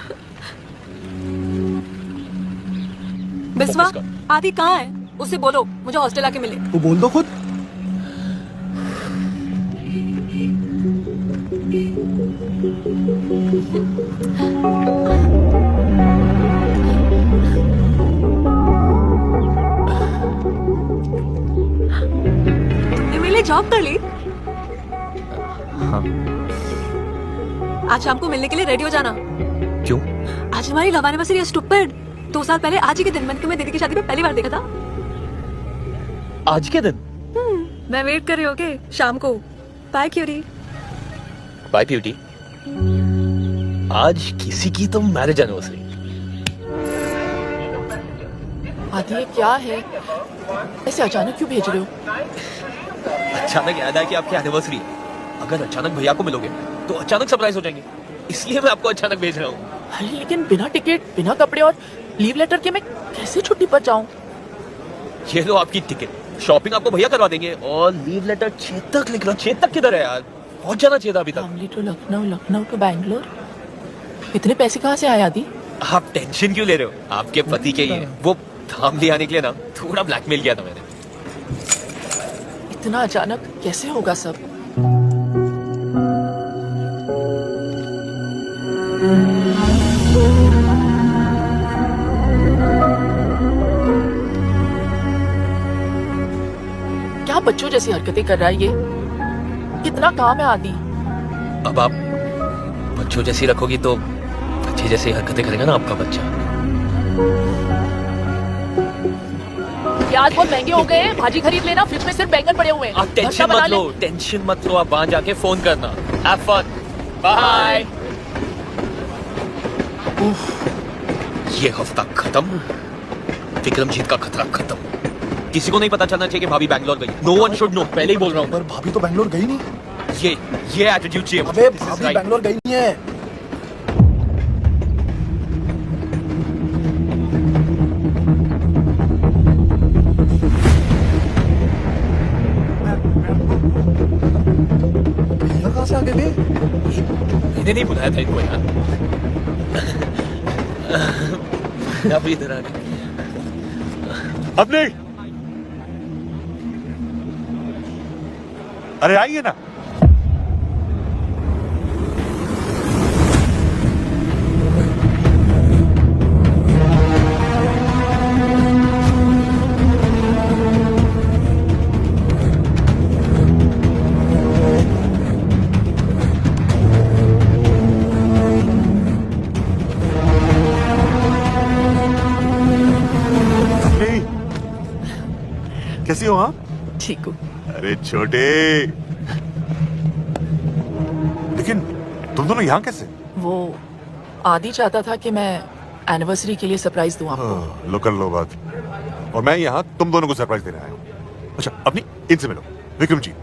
Biswa, आदि कहाँ है? उससे बोलो मुझे हॉस्टल आके मिले। वो बोल दो खुद। एमएलए जॉब कर ली? हाँ। आज शाम को मिलने के लिए रेडी हो जाना। क्यों? आज हमारी लव एनिवर्सरी है स्टूपिड। 2 साल पहले आज ही के दिन मैंने दीदी की शादी में पहली बार देखा था। आज के दिन? मैं वेट कर रही हूँ ओके, शाम को। बाय क्यूरी। Bye beauty. आज किसी की तो मैरिज एनिवर्सरी। आदि ये क्या है? ऐसे अचानक क्यों भेज रहे हो? अचानक याद आया कि आपकी एनिवर्सरी है। अगर अचानक भैया को मिलोगे तो अचानक सरप्राइज हो जाएंगे, इसलिए मैं आपको अचानक भेज रहा हूँ। अरे लेकिन बिना टिकट, बिना कपड़े और लीव लेटर के मैं कैसे छुट्टी पर जाऊँ? ये लो आपकी टिकट, शॉपिंग आपको भैया करवा देंगे, और लीव लेटर चेतक लिख लो। चेतक किधर है यार? पहुंच जाना चाहिए था अभी तक। Family to Lucknow, Lucknow to Bangalore. इतने पैसे कहाँ से आए आदि? आप टेंशन क्यों ले रहे हो? आपके पति के ही है। वो थामली आने के लिए ना थोड़ा ब्लैकमेल किया था मैंने। इतना अचानक कैसे होगा सब? क्या बच्चों जैसी हरकतें कर रहा है ये? कितना काम है आदि। अब आप बच्चों जैसी रखोगी तो बच्चे जैसी हरकतें करेगा ना आपका बच्चा। प्याज बहुत महंगे हो गए हैं, भाजी खरीद लेना, फ्रिज में सिर्फ बैंगन पड़े हुए हैं। आप टेंशन मत लो, टेंशन मत लो। आप वहां जाके फोन करना। Have fun, bye. ये हफ्ता खत्म, विक्रमजीत का खतरा खत्म। किसी को नहीं पता चलना चाहिए कि भाभी बैंगलोर गई। नो वन शुड नो, पहले ही बोल रहा हूँ। पर भाभी तो बैंगलोर गई नहीं। ये एटीट्यूड चाहिए। अबे भाभी बैंगलोर गई नहीं है। कहाँ से आ गए? मैंने नहीं बुलाया था इनको यार। अब इधर आ गए। अब नहीं। अरे आइए ना। कैसी हो? हाँ, ठीक हूँ। अरे छोटे, लेकिन तुम दोनों यहाँ कैसे? वो आदि चाहता था कि मैं एनिवर्सरी के लिए सरप्राइज दूं आपको। लो कर लो बात। और मैं यहाँ तुम दोनों को सरप्राइज देने आया हूँ। अच्छा, अपनी इनसे मिलो। विक्रम जी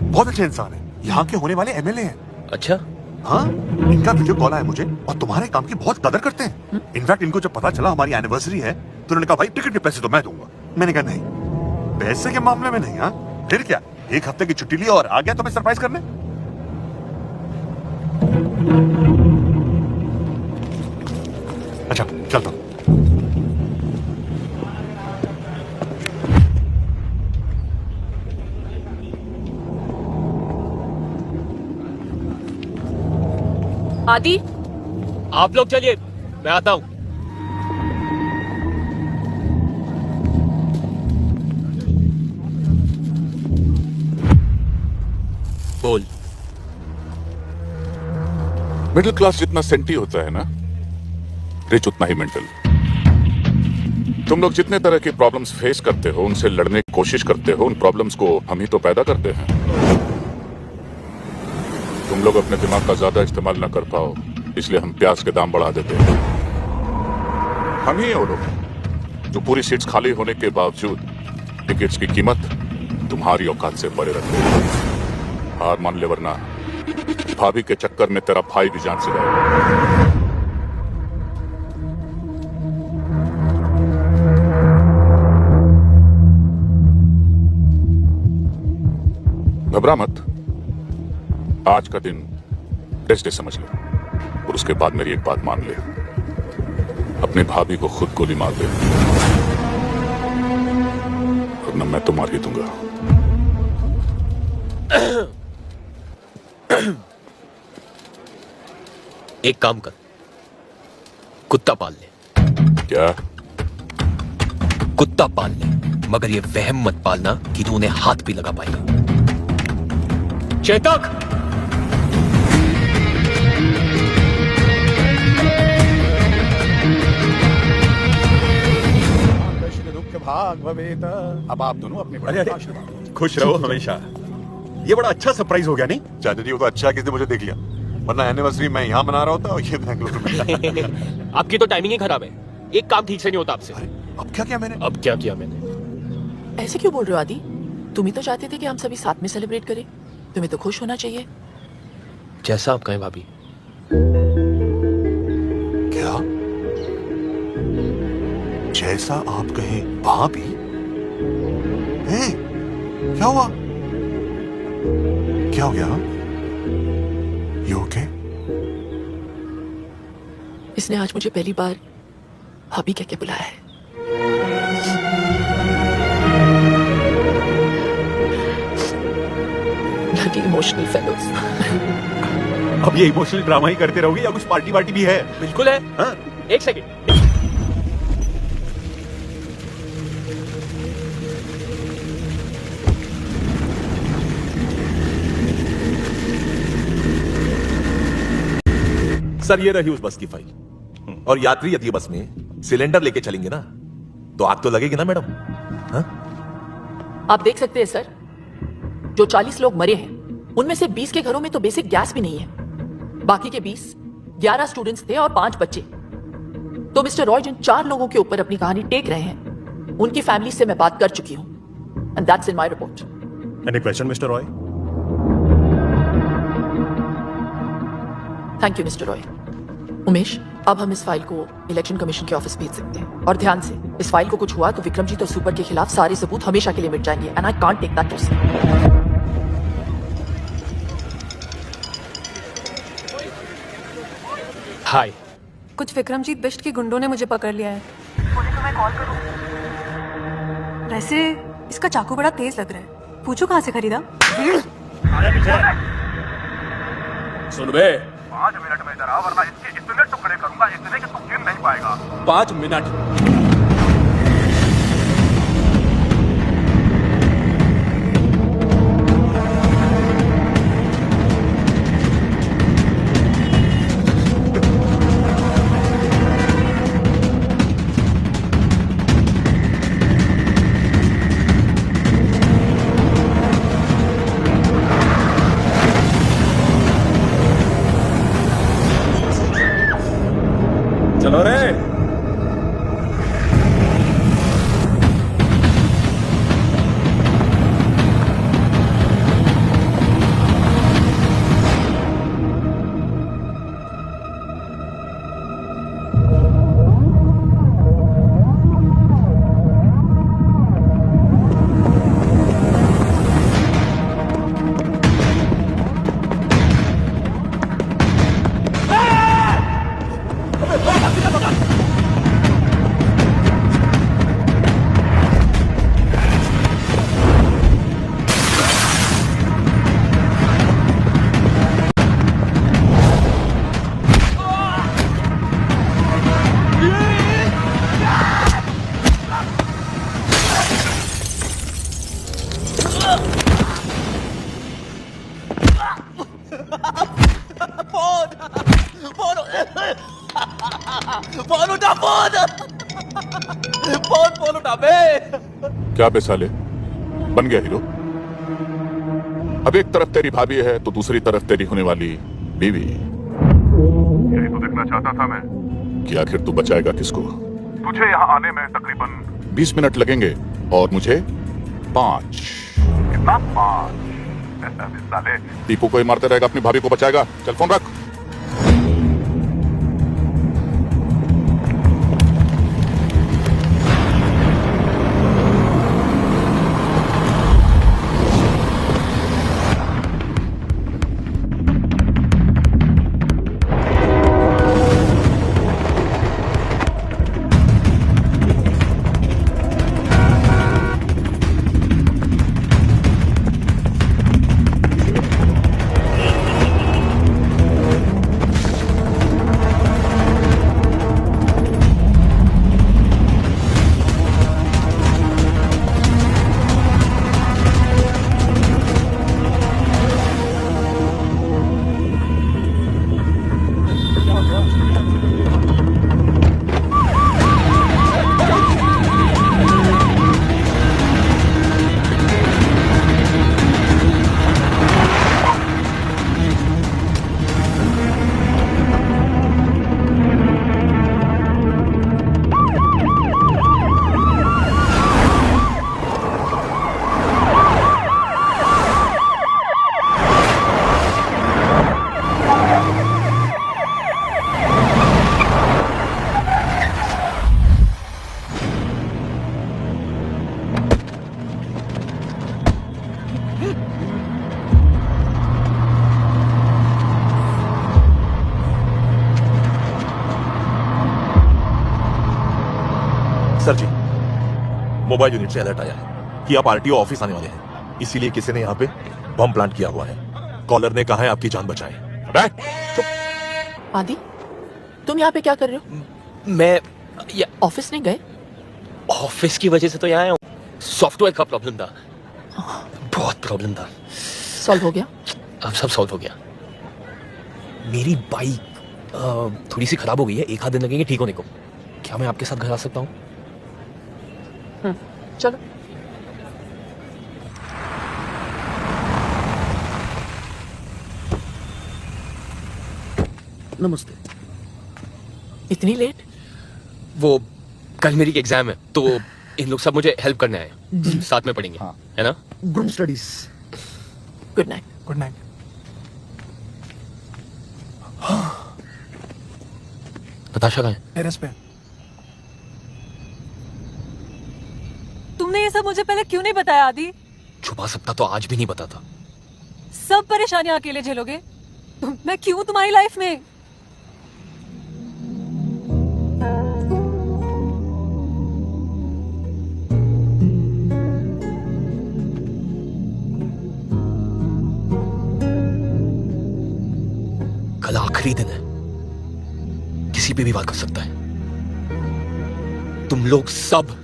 बहुत अच्छे इंसान है, यहाँ के होने वाले एमएलए हैं। अच्छा? हाँ, इनका वीडियो कॉल आया मुझे और तुम्हारे काम की बहुत कदर करते हैं। इनफैक्ट इनको जब पता चला हमारी एनिवर्सरी है तो उन्होंने कहा भाई टिकट के पैसे तो मैं दूंगा। मैंने कहा नहीं, पैसे के मामले में नहीं। हाँ, फिर क्या, एक हफ्ते की छुट्टी ली और आ गया तुम्हें सरप्राइज करने। अच्छा चलता हूं। आदि, आप लोग चलिए, मैं आता हूं। बोल। मिडिल क्लास जितना सेंटी होता है ना, रिच उतना ही मेंटल। तुम लोग जितने तरह की प्रॉब्लम्स फेस करते हो, उनसे लड़ने की कोशिश करते हो, उन प्रॉब्लम्स को हम ही तो पैदा करते हैं। तुम लोग अपने दिमाग का ज्यादा इस्तेमाल ना कर पाओ, इसलिए हम प्याज के दाम बढ़ा देते हैं। हम ही वो लोग जो पूरी सीट्स खाली होने के बावजूद टिकट्स की कीमत तुम्हारी औकात से परे रखते हैं। हार मान ले, वरना भाभी के चक्कर में तेरा भाई भी जान से जाएगा। घबरा मत, आज का दिन रेस्ट डे समझ ले और उसके बाद मेरी एक बात मान ले, अपनी भाभी को खुद गोली मार दे, वरना मैं तो मार ही दूंगा। एक काम कर, कुत्ता पाल ले। क्या? कुत्ता पाल ले, मगर ये वहम मत पालना कि तू उन्हें हाथ भी लगा पाएगा। चेतक! भाग भवेत। अब आप दोनों अपने अरे खुश रहो हमेशा। ये बड़ा अच्छा सरप्राइज हो गया नहीं? चाचा जी, वो तो अच्छा किसने मुझे देख लिया, वरना एनिवर्सरी मैं यहाँ मना रहा होता और ये बेंगलुरु में। आपकी तो टाइमिंग ही खराब है, एक काम ठीक से नहीं होता आपसे। अब क्या किया मैंने? अब क्या किया मैंने? ऐसे क्यों बोल रहे हो आदि? तुम ही तो चाहते थे कि हम सभी साथ में सेलिब्रेट करें। तुम्हें तो खुश होना चाहिए। जैसा आप कहें भाभी। क्या? जैसा आप कहें भाभी? हे, क्या हुआ? क्या हो गया? You okay? इसने आज मुझे पहली बार भाभी कह के बुलाया है। Bloody emotional fellows. अब ये इमोशनल ड्रामा ही करते रहोगे या कुछ पार्टी वार्टी भी है? बिल्कुल है। हाँ? एक सेकंड। सर, ये रही उस बस की फाइल। और यात्री यदि बस में सिलेंडर लेके चलेंगे ना, तो आग तो लगेगी ना मैडम? हाँ? आप देख सकते हैं सर, जो 40 लोग मरे हैं उनमें से 20 के घरों में तो बेसिक गैस भी नहीं है। बाकी के 20, 11 स्टूडेंट्स थे और 5 बच्चे। तो मिस्टर रॉय जिन 4 लोगों के ऊपर अपनी कहानी टेक रहे हैं, उनकी फैमिली से मैं बात कर चुकी हूं, and that's in my report. Any question mister Roy? Thank you mister Roy. Umesh, अब हम इस फाइल को इलेक्शन कमीशन के ऑफिस भेज सकते हैं। और ध्यान से, इस फाइल को कुछ हुआ तो विक्रमजीत और सुपर के खिलाफ सारे सबूत हमेशा के लिए मिट जाएंगे, and I can't take that risk. Hi. कुछ विक्रमजीत बिष्ट के गुंडों ने मुझे पकड़ लिया है। बोले तो मैं कॉल करूं। वैसे इसका चाकू बड़ा तेज लग रहा है, पूछो कहाँ से खरीदा? सुन बे, 5 मिनट में इधर आ, वरना इसके इतने टुकड़े करूंगा, इतने कि तू गिन नहीं पाएगा। 5 मिनट। चलो रे। फोन उठा, फोन उठा बे। क्या बे साले, बन गया हीरो? अब एक तरफ तेरी भाभी है तो दूसरी तरफ तेरी होने वाली बीवी। यही तो देखना चाहता था मैं कि आखिर तू बचाएगा किसको? तुझे यहाँ आने में तकरीबन 20 मिनट लगेंगे और मुझे 5। कितना? 5? साले दीपू को ही मारते रहेगा, अपनी भाभी को बचाएगा। चल फोन रख। सर जी, मोबाइल यूनिट से अलर्ट आया है कि आप आरटीओ ऑफिस आने वाले हैं, इसीलिए किसी ने यहाँ पे बम प्लांट किया हुआ है। कॉलर ने कहा है आपकी जान बचाएं। आदि, तुम यहाँ पे क्या कर रहे हो? मैं ऑफिस नहीं गए? ऑफिस की वजह से तो यहाँ आया हूँ। सॉफ्टवेयर का प्रॉब्लम था, बहुत प्रॉब्लम था। सॉल्व हो गया? अब सब सॉल्व हो गया। मेरी बाइक थोड़ी सी खराब हो गई है, 1 आध दिन लगेंगे ठीक होने को। क्या मैं आपके साथ घर आ सकता हूँ? चलो। नमस्ते। इतनी लेट? वो कल मेरी एग्जाम है तो इन लोग सब मुझे हेल्प करने आए, साथ में पढ़ेंगे। है ना? Group studies. Good night. Good night. Natasha कहाँ है? टेरेस पे। तुमने ये सब मुझे पहले क्यों नहीं बताया आदि? छुपा सकता तो आज भी नहीं बताता। सब परेशानियां अकेले झेलोगे? मैं क्यों तुम्हारी लाइफ में? कल आखिरी दिन है, किसी पे भी बात कर सकता है। तुम लोग सब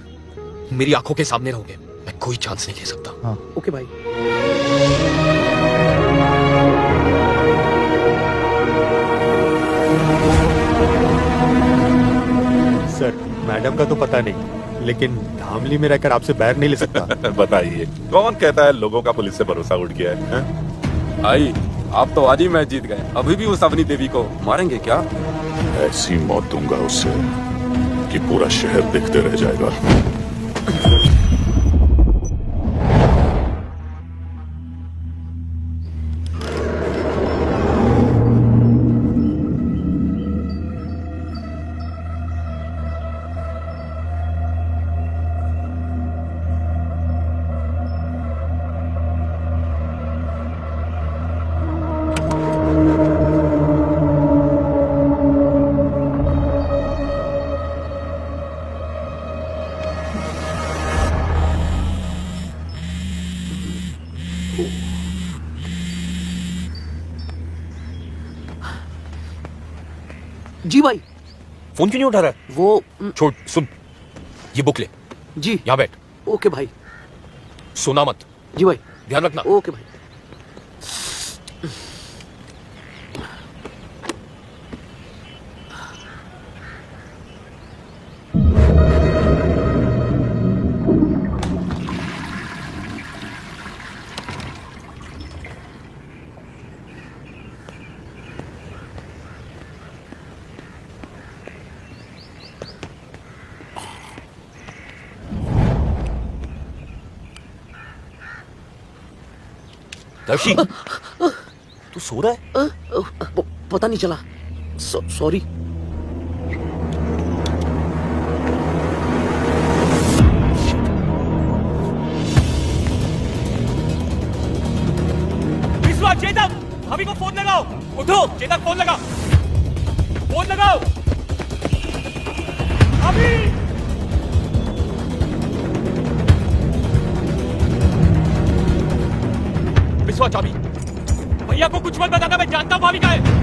मेरी आंखों के सामने रहोगे, मैं कोई चांस नहीं ले सकता। हाँ। ओके भाई। सर, मैडम का तो पता नहीं, लेकिन धामली में रहकर आपसे बैर नहीं ले सकता। बताइए, कौन कहता है लोगों का पुलिस से भरोसा उठ गया है? भाई, आप तो आज ही मैच जीत गए, अभी भी उस अवनी देवी को मारेंगे क्या? ऐसी मौत दूंगा उसे कि पूरा शहर देखते रह जाएगा। जी भाई। फोन क्यों नहीं उठा रहा है? वो छोड़, सुन, ये बुक ले। जी। यहाँ बैठ। ओके भाई। सोना मत। जी भाई। ध्यान रखना। ओके भाई। दर्शी, तू सो रहा है? पता नहीं चला। सॉरी। विश्वा, चेतक, भाभी को फोन लगाओ। उठो, चेतक, फोन लगाओ। फोन लगाओ। भाभी। विश्वा, चाबी। भैया को कुछ मत बताना, मैं जानता हूं भाभी का है।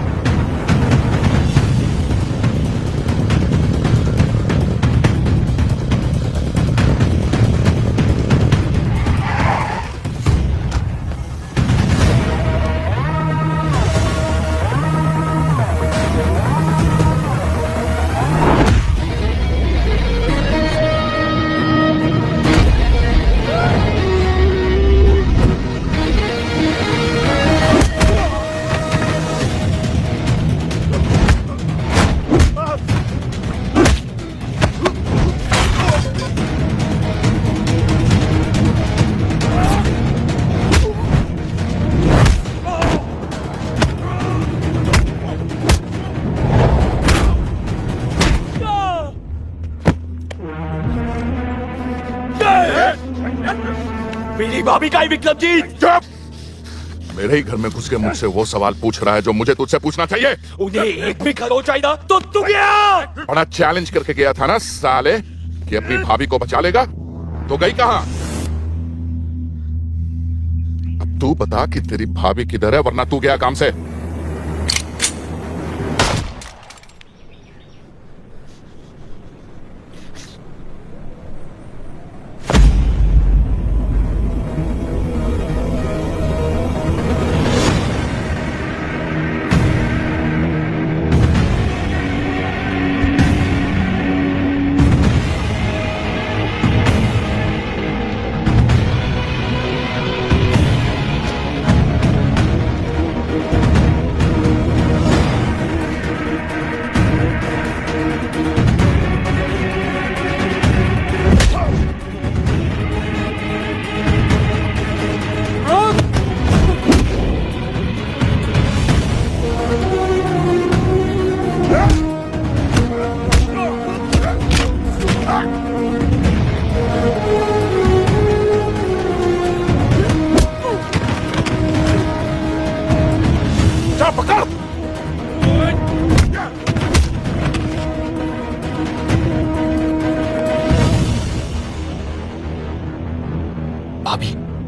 मेरी भाभी का ही विक्रमजीत। मेरे ही घर में घुस के मुझसे वो सवाल पूछ रहा है जो मुझे तुझसे पूछना चाहिए। उन्हें एक भी खरोच चाहिए तो तू गया। बड़ा चैलेंज करके गया था ना साले कि अपनी भाभी को बचा लेगा, तो गई कहां? अब तू बता कि तेरी भाभी किधर है, वरना तू गया काम से।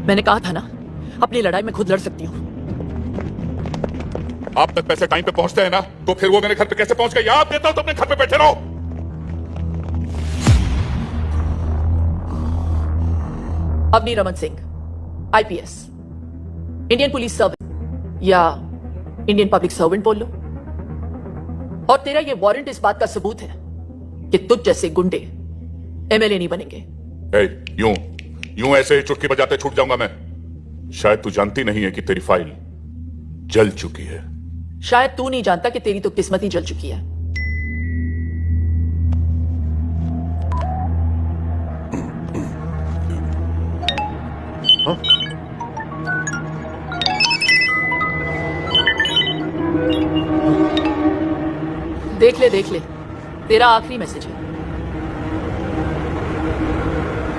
मैंने कहा था ना, अपनी लड़ाई में खुद लड़ सकती हूँ। आप तक पैसे टाइम पे पहुंचते हैं ना, तो फिर वो मेरे घर पे कैसे पहुंच गए? आप देता हूं तो अपने घर पे बैठे रहो। Avni Raman Singh, IPS, Indian police service या इंडियन पब्लिक सर्वेंट बोल लो। और तेरा ये वारंट इस बात का सबूत है कि तुझ जैसे गुंडे एमएलए नहीं बनेंगे। यूं ऐसे ही चुटकी बजाते छूट जाऊंगा मैं? शायद तू जानती नहीं है कि तेरी फाइल जल चुकी है। शायद तू नहीं जानता कि तेरी तो किस्मत ही जल चुकी है। देख ले तेरा आखिरी मैसेज है।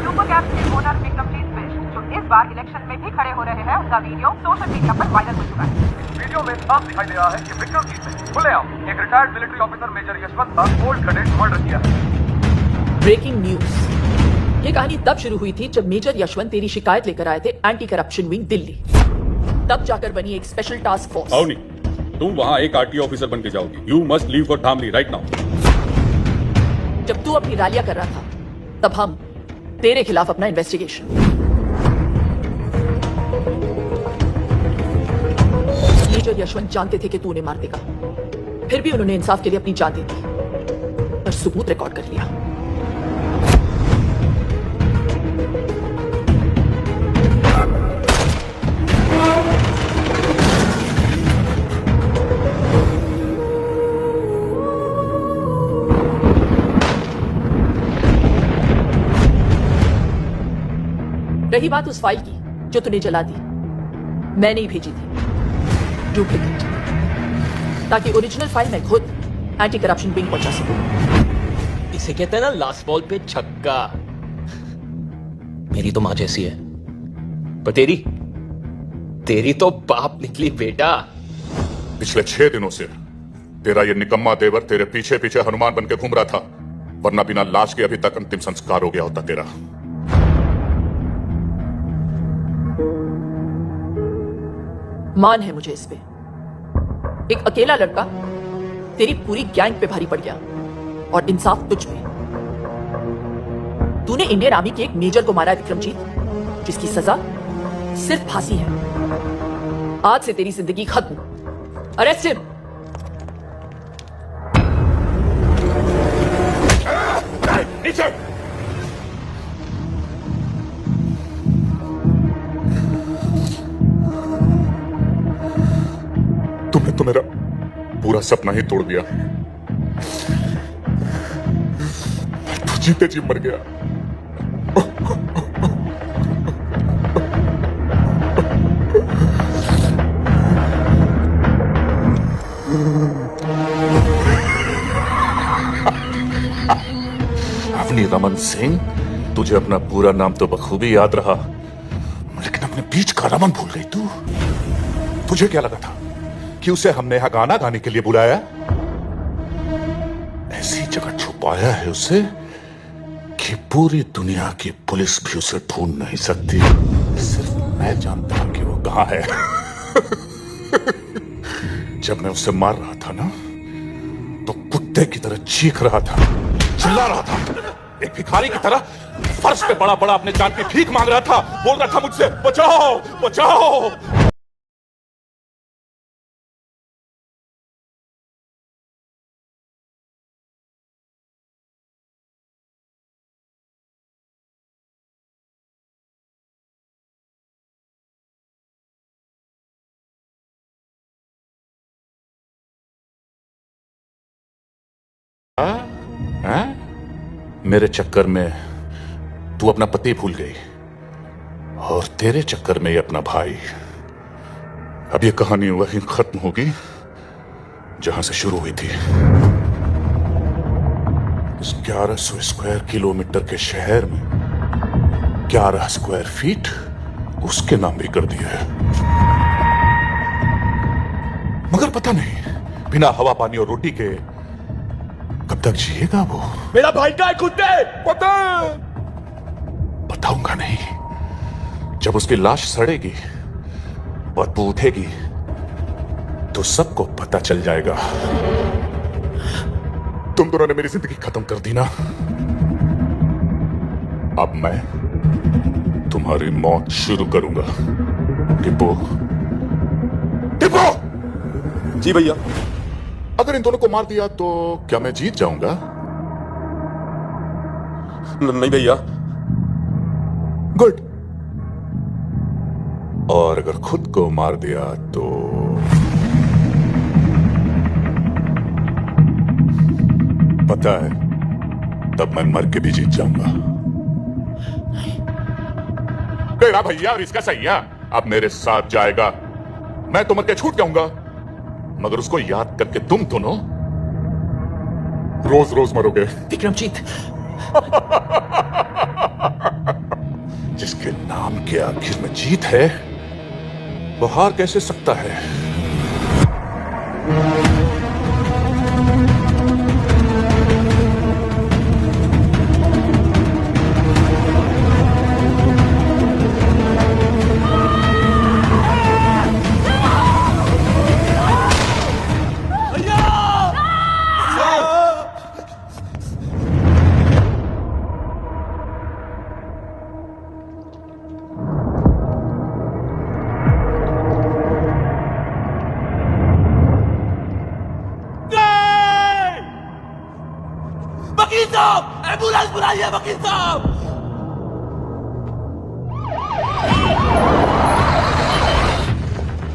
Super captain owner Vikramjit Bisht जो इस बार इलेक्शन में भी खड़े हो रहे हैं, उनका वीडियो सोशल मीडिया पर वायरल हो चुका है। वीडियो में साफ दिखाई दे रहा है कि विक्रमजीत ने खुलेआम एक retired military officer major Yashwant का ओल्ड कैडेट मर्डर किया है। Breaking news. ये कहानी तब शुरू हुई थी जब मेजर यशवंत तेरी शिकायत लेकर आए थे एंटी करप्शन विंग दिल्ली। तब जाकर बनी एक स्पेशल टास्क फोर्स। अवनी, तुम वहां एक आरटीओ ऑफिसर बन के जाओगी। You must leave for Dhamli right now. जब तू अपनी रैलियां कर रहा था तब हम तेरे खिलाफ अपना इन्वेस्टिगेशन। मेजर यशवंत जानते थे कि तू उन्हें मार देगा, फिर भी उन्होंने इंसाफ के लिए अपनी जान दे दी और सबूत रिकॉर्ड कर लिया। रही बात उस फाइल की जो तूने जला दी, मैंने ही भेजी थी डुप्लीकेट, ताकि ओरिजिनल फाइल मैं खुद एंटी करप्शन विंग पहुंचा सकूं। इसे कहते हैं ना लास्ट बॉल पे छक्का। मेरी तो मां जैसी है, पर तेरी तो बाप निकली बेटा। पिछले 6 दिनों से तेरा ये निकम्मा देवर तेरे पीछे पीछे हनुमान बन के घूम रहा था, वरना बिना लाश के अभी तक अंतिम संस्कार हो गया होता तेरा। मान है मुझे इस पे। एक अकेला लड़का तेरी पूरी गैंग पे भारी पड़ गया और इंसाफ तुझ पे। तूने इंडियन आर्मी के एक मेजर को मारा है विक्रमजीत, जिसकी सजा सिर्फ फांसी है। आज से तेरी जिंदगी खत्म। Arrest him. नीचे। तुमने तो मेरा पूरा सपना ही तोड़ दिया। मैं तो जीते जी मर गया। अवनी रमन सिंह, तुझे अपना पूरा नाम तो बखूबी याद रहा, लेकिन अपने बीच का रमन भूल गई तू। तुझे क्या लगा था कि उसे हमने यहां गाना गाने के लिए बुलाया? ऐसी जगह छुपाया है उसे कि पूरी दुनिया की पुलिस भी उसे ढूंढ नहीं सकती। सिर्फ मैं जानता हूं कि वो कहां है। जब मैं उसे मार रहा था ना, तो कुत्ते की तरह चीख रहा था, चिल्ला रहा था, एक भिखारी की तरह फर्श पे बड़ा बड़ा अपने जान की भीख मांग रहा था, बोल रहा था मुझसे बचाओ बचाओ। मेरे चक्कर में तू अपना पति भूल गई और तेरे चक्कर में ये अपना भाई। अब ये कहानी वहीं खत्म होगी जहां से शुरू हुई थी। इस 1100 स्क्वायर किलोमीटर के शहर में 11 स्क्वायर फीट उसके नाम भी कर दिया है। मगर पता नहीं बिना हवा पानी और रोटी के कब तक जिएगा वो। मेरा भाई का है कुत्ते। बताऊंगा नहीं। जब उसकी लाश सड़ेगी, बदबू उठेगी, तो सबको पता चल जाएगा। तुम दोनों ने मेरी जिंदगी खत्म कर दी ना, अब मैं तुम्हारी मौत शुरू करूंगा। टिप्पो, टिप्पो। जी भैया। अगर इन दोनों को मार दिया तो क्या मैं जीत जाऊंगा? नहीं भैया। गुड। और अगर खुद को मार दिया तो पता है, तब मैं मर के भी जीत जाऊंगा। मेरा भैया और इसका सैया अब मेरे साथ जाएगा। मैं तो मर के छूट जाऊंगा, मगर उसको याद करके तुम दोनों रोज रोज मरोगे। विक्रमजीत, जिसके नाम के आखिर में जीत है वो हार कैसे सकता है? वकील साहब, एम्बुलेंस बुलाइए वकील साहब।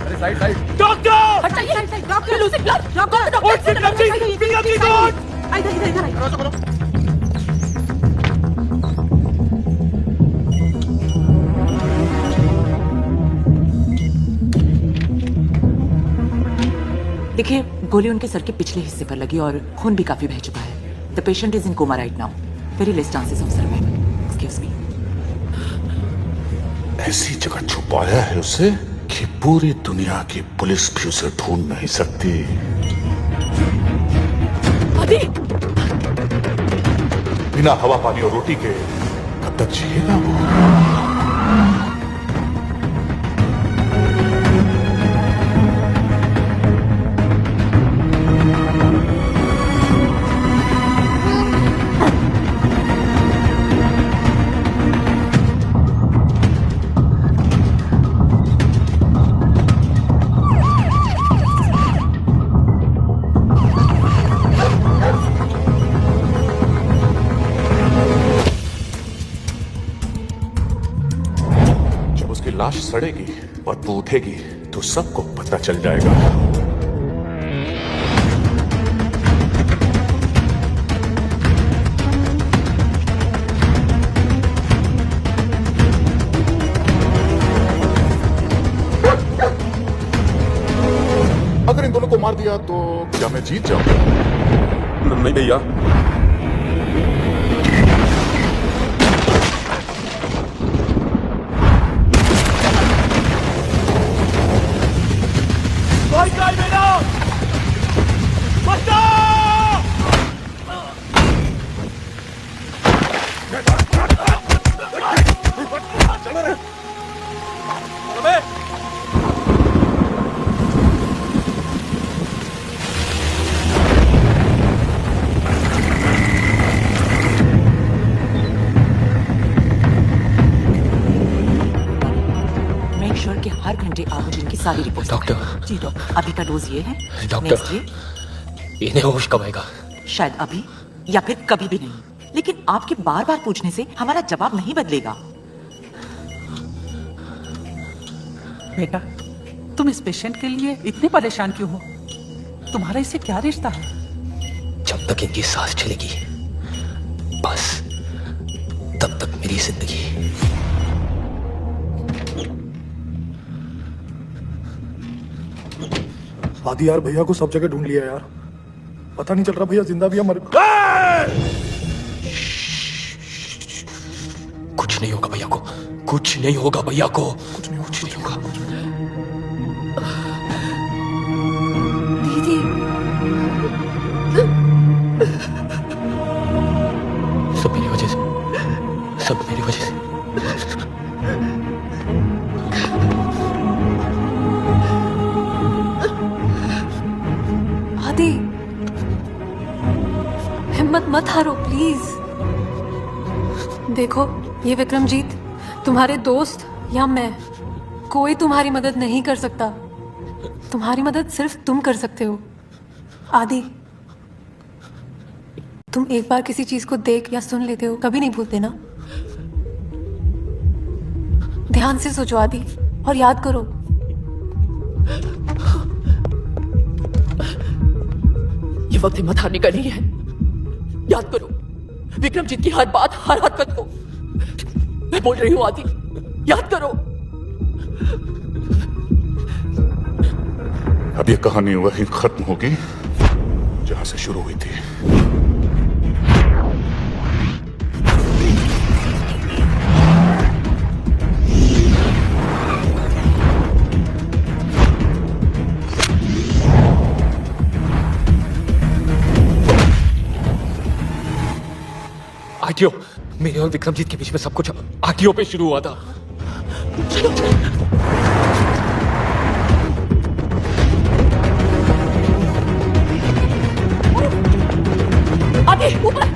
अरे साइड साइड। डॉक्टर हटाइए, हटाइए, डॉक्टर लूजिंग ब्लड, डॉक्टर, इधर इधर इधर। देखिए, गोली उनके सर के पिछले हिस्से पर लगी और खून भी काफी बह चुका है। The patient is in coma right now. Very less chances of survival. Excuse me. ऐसी जगह छुपाया है उसे कि पूरी दुनिया की पुलिस भी उसे ढूंढ नहीं सकती। आदि! बिना हवा पानी और रोटी के कब तक जिएगा वो? लाश सड़ेगी, बदबू उठेगी तो सबको पता चल जाएगा। अगर इन दोनों को मार दिया तो क्या मैं जीत जाऊंगा? नहीं भैया, कि हर घंटे आप मुझे इनकी सारी रिपोर्ट। डॉक्टर। जी डॉक्टर, अभी का डोज ये है। डॉक्टर, नेक्स्ट ये इन्हें होश कब आएगा? शायद अभी या फिर कभी भी नहीं, लेकिन आपके बार बार पूछने से हमारा जवाब नहीं बदलेगा। बेटा, तुम इस पेशेंट के लिए इतने परेशान क्यों हो? तुम्हारा इससे क्या रिश्ता है? जब तक इनकी सांस चलेगी बस तब तक मेरी जिंदगी। आदि यार, भैया को सब जगह ढूंढ लिया यार, पता नहीं चल रहा भैया जिंदा भी है मर। कुछ नहीं होगा भैया को, कुछ नहीं होगा भैया को, कुछ नहीं होगा। दीदी, सब मेरी वजह से, सब मेरी वजह से। आदि, हिम्मत मत हारो प्लीज। देखो, ये विक्रमजीत, तुम्हारे दोस्त या मैं, कोई तुम्हारी मदद नहीं कर सकता। तुम्हारी मदद सिर्फ तुम कर सकते हो। आदि, तुम एक बार किसी चीज को देख या सुन लेते हो, कभी नहीं भूलते ना? ध्यान से सोचो आदि, और याद करो, ये वक्त हिम्मत हारने का नहीं है। याद करो विक्रमजीत की हर बात, हर हरकत को। मैं बोल रही हूँ आदि, याद करो। अब ये कहानी वहीं खत्म होगी जहां से शुरू हुई थी। आरटीओ, मेरे और विक्रमजीत के बीच में सब कुछ आरटीओ पे शुरू हुआ था। चलो आगे ऊपर।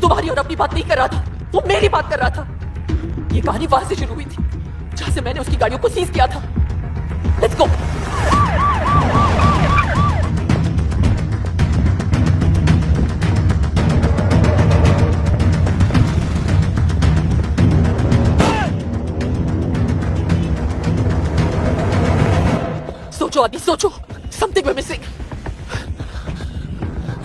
तुम्हारी और अपनी बात नहीं कर रहा था, वो मेरी बात कर रहा था। ये कहानी वहां से शुरू हुई थी जहां से मैंने उसकी गाड़ियों को सीज किया था। Let's go. सोचो आदि, सोचो। Something we missing.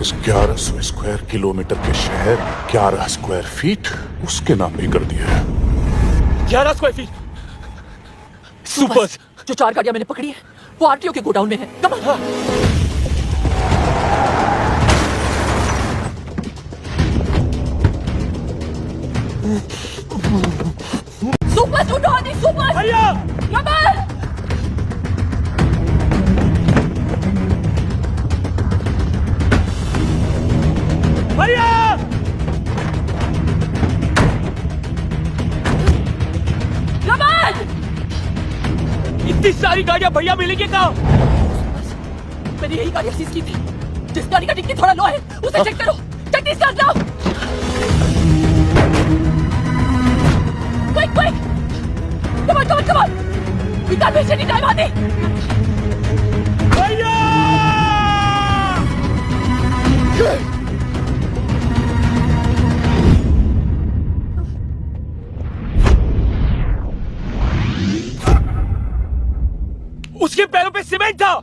इस 1100 स्क्वायर किलोमीटर के शहर 11 स्क्वायर फीट उसके नाम पे कर दिया है। 11 स्क्वायर फीट सुपर्स। जो 4 गाड़ियां मैंने पकड़ी है वो आरटीओ के गोडाउन में है। Come on. सुपर्स उठो आदि, सुपर्स। भैया कम ऑन। भैया इतनी सारी गाड़ियां भैया मिलेंगे कहाँ? मैंने यही गाड़ियां सीज की थी। जिस गाड़ी का डिक्की थोड़ा लो है उसे चेक करो। Check this car now. Quick quick. Come on come on come on. We can't waste any time Aadi. भैया उसके पैरों पे सीमेंट था।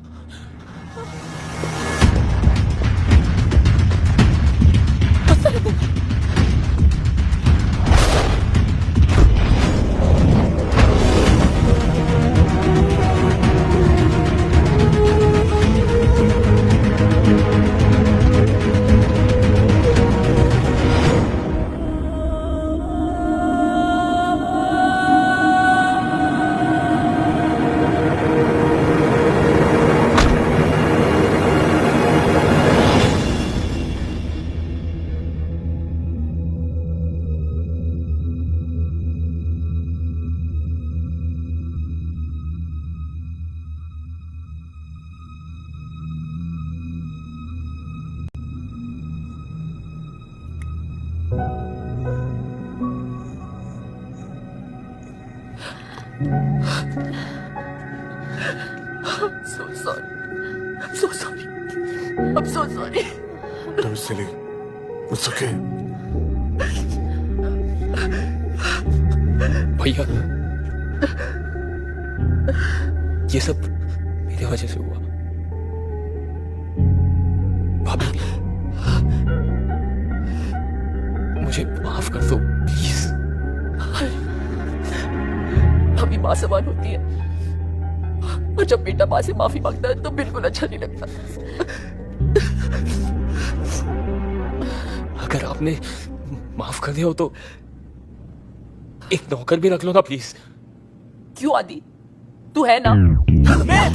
So sorry. I'm so sorry. I'm so sorry. Don't be silly. It's okay. भैया ये सब मेरी वजह से हुआ। भाभी मुझे माफ कर दो प्लीज। भाभी माँ समान होती है और जब बेटा माँ से माफी मांगता है तो बिल्कुल अच्छा नहीं लगता। अगर आपने माफ कर दिया हो तो एक नौकर भी रख लो ना प्लीज। क्यों आदि, तू है ना? मैं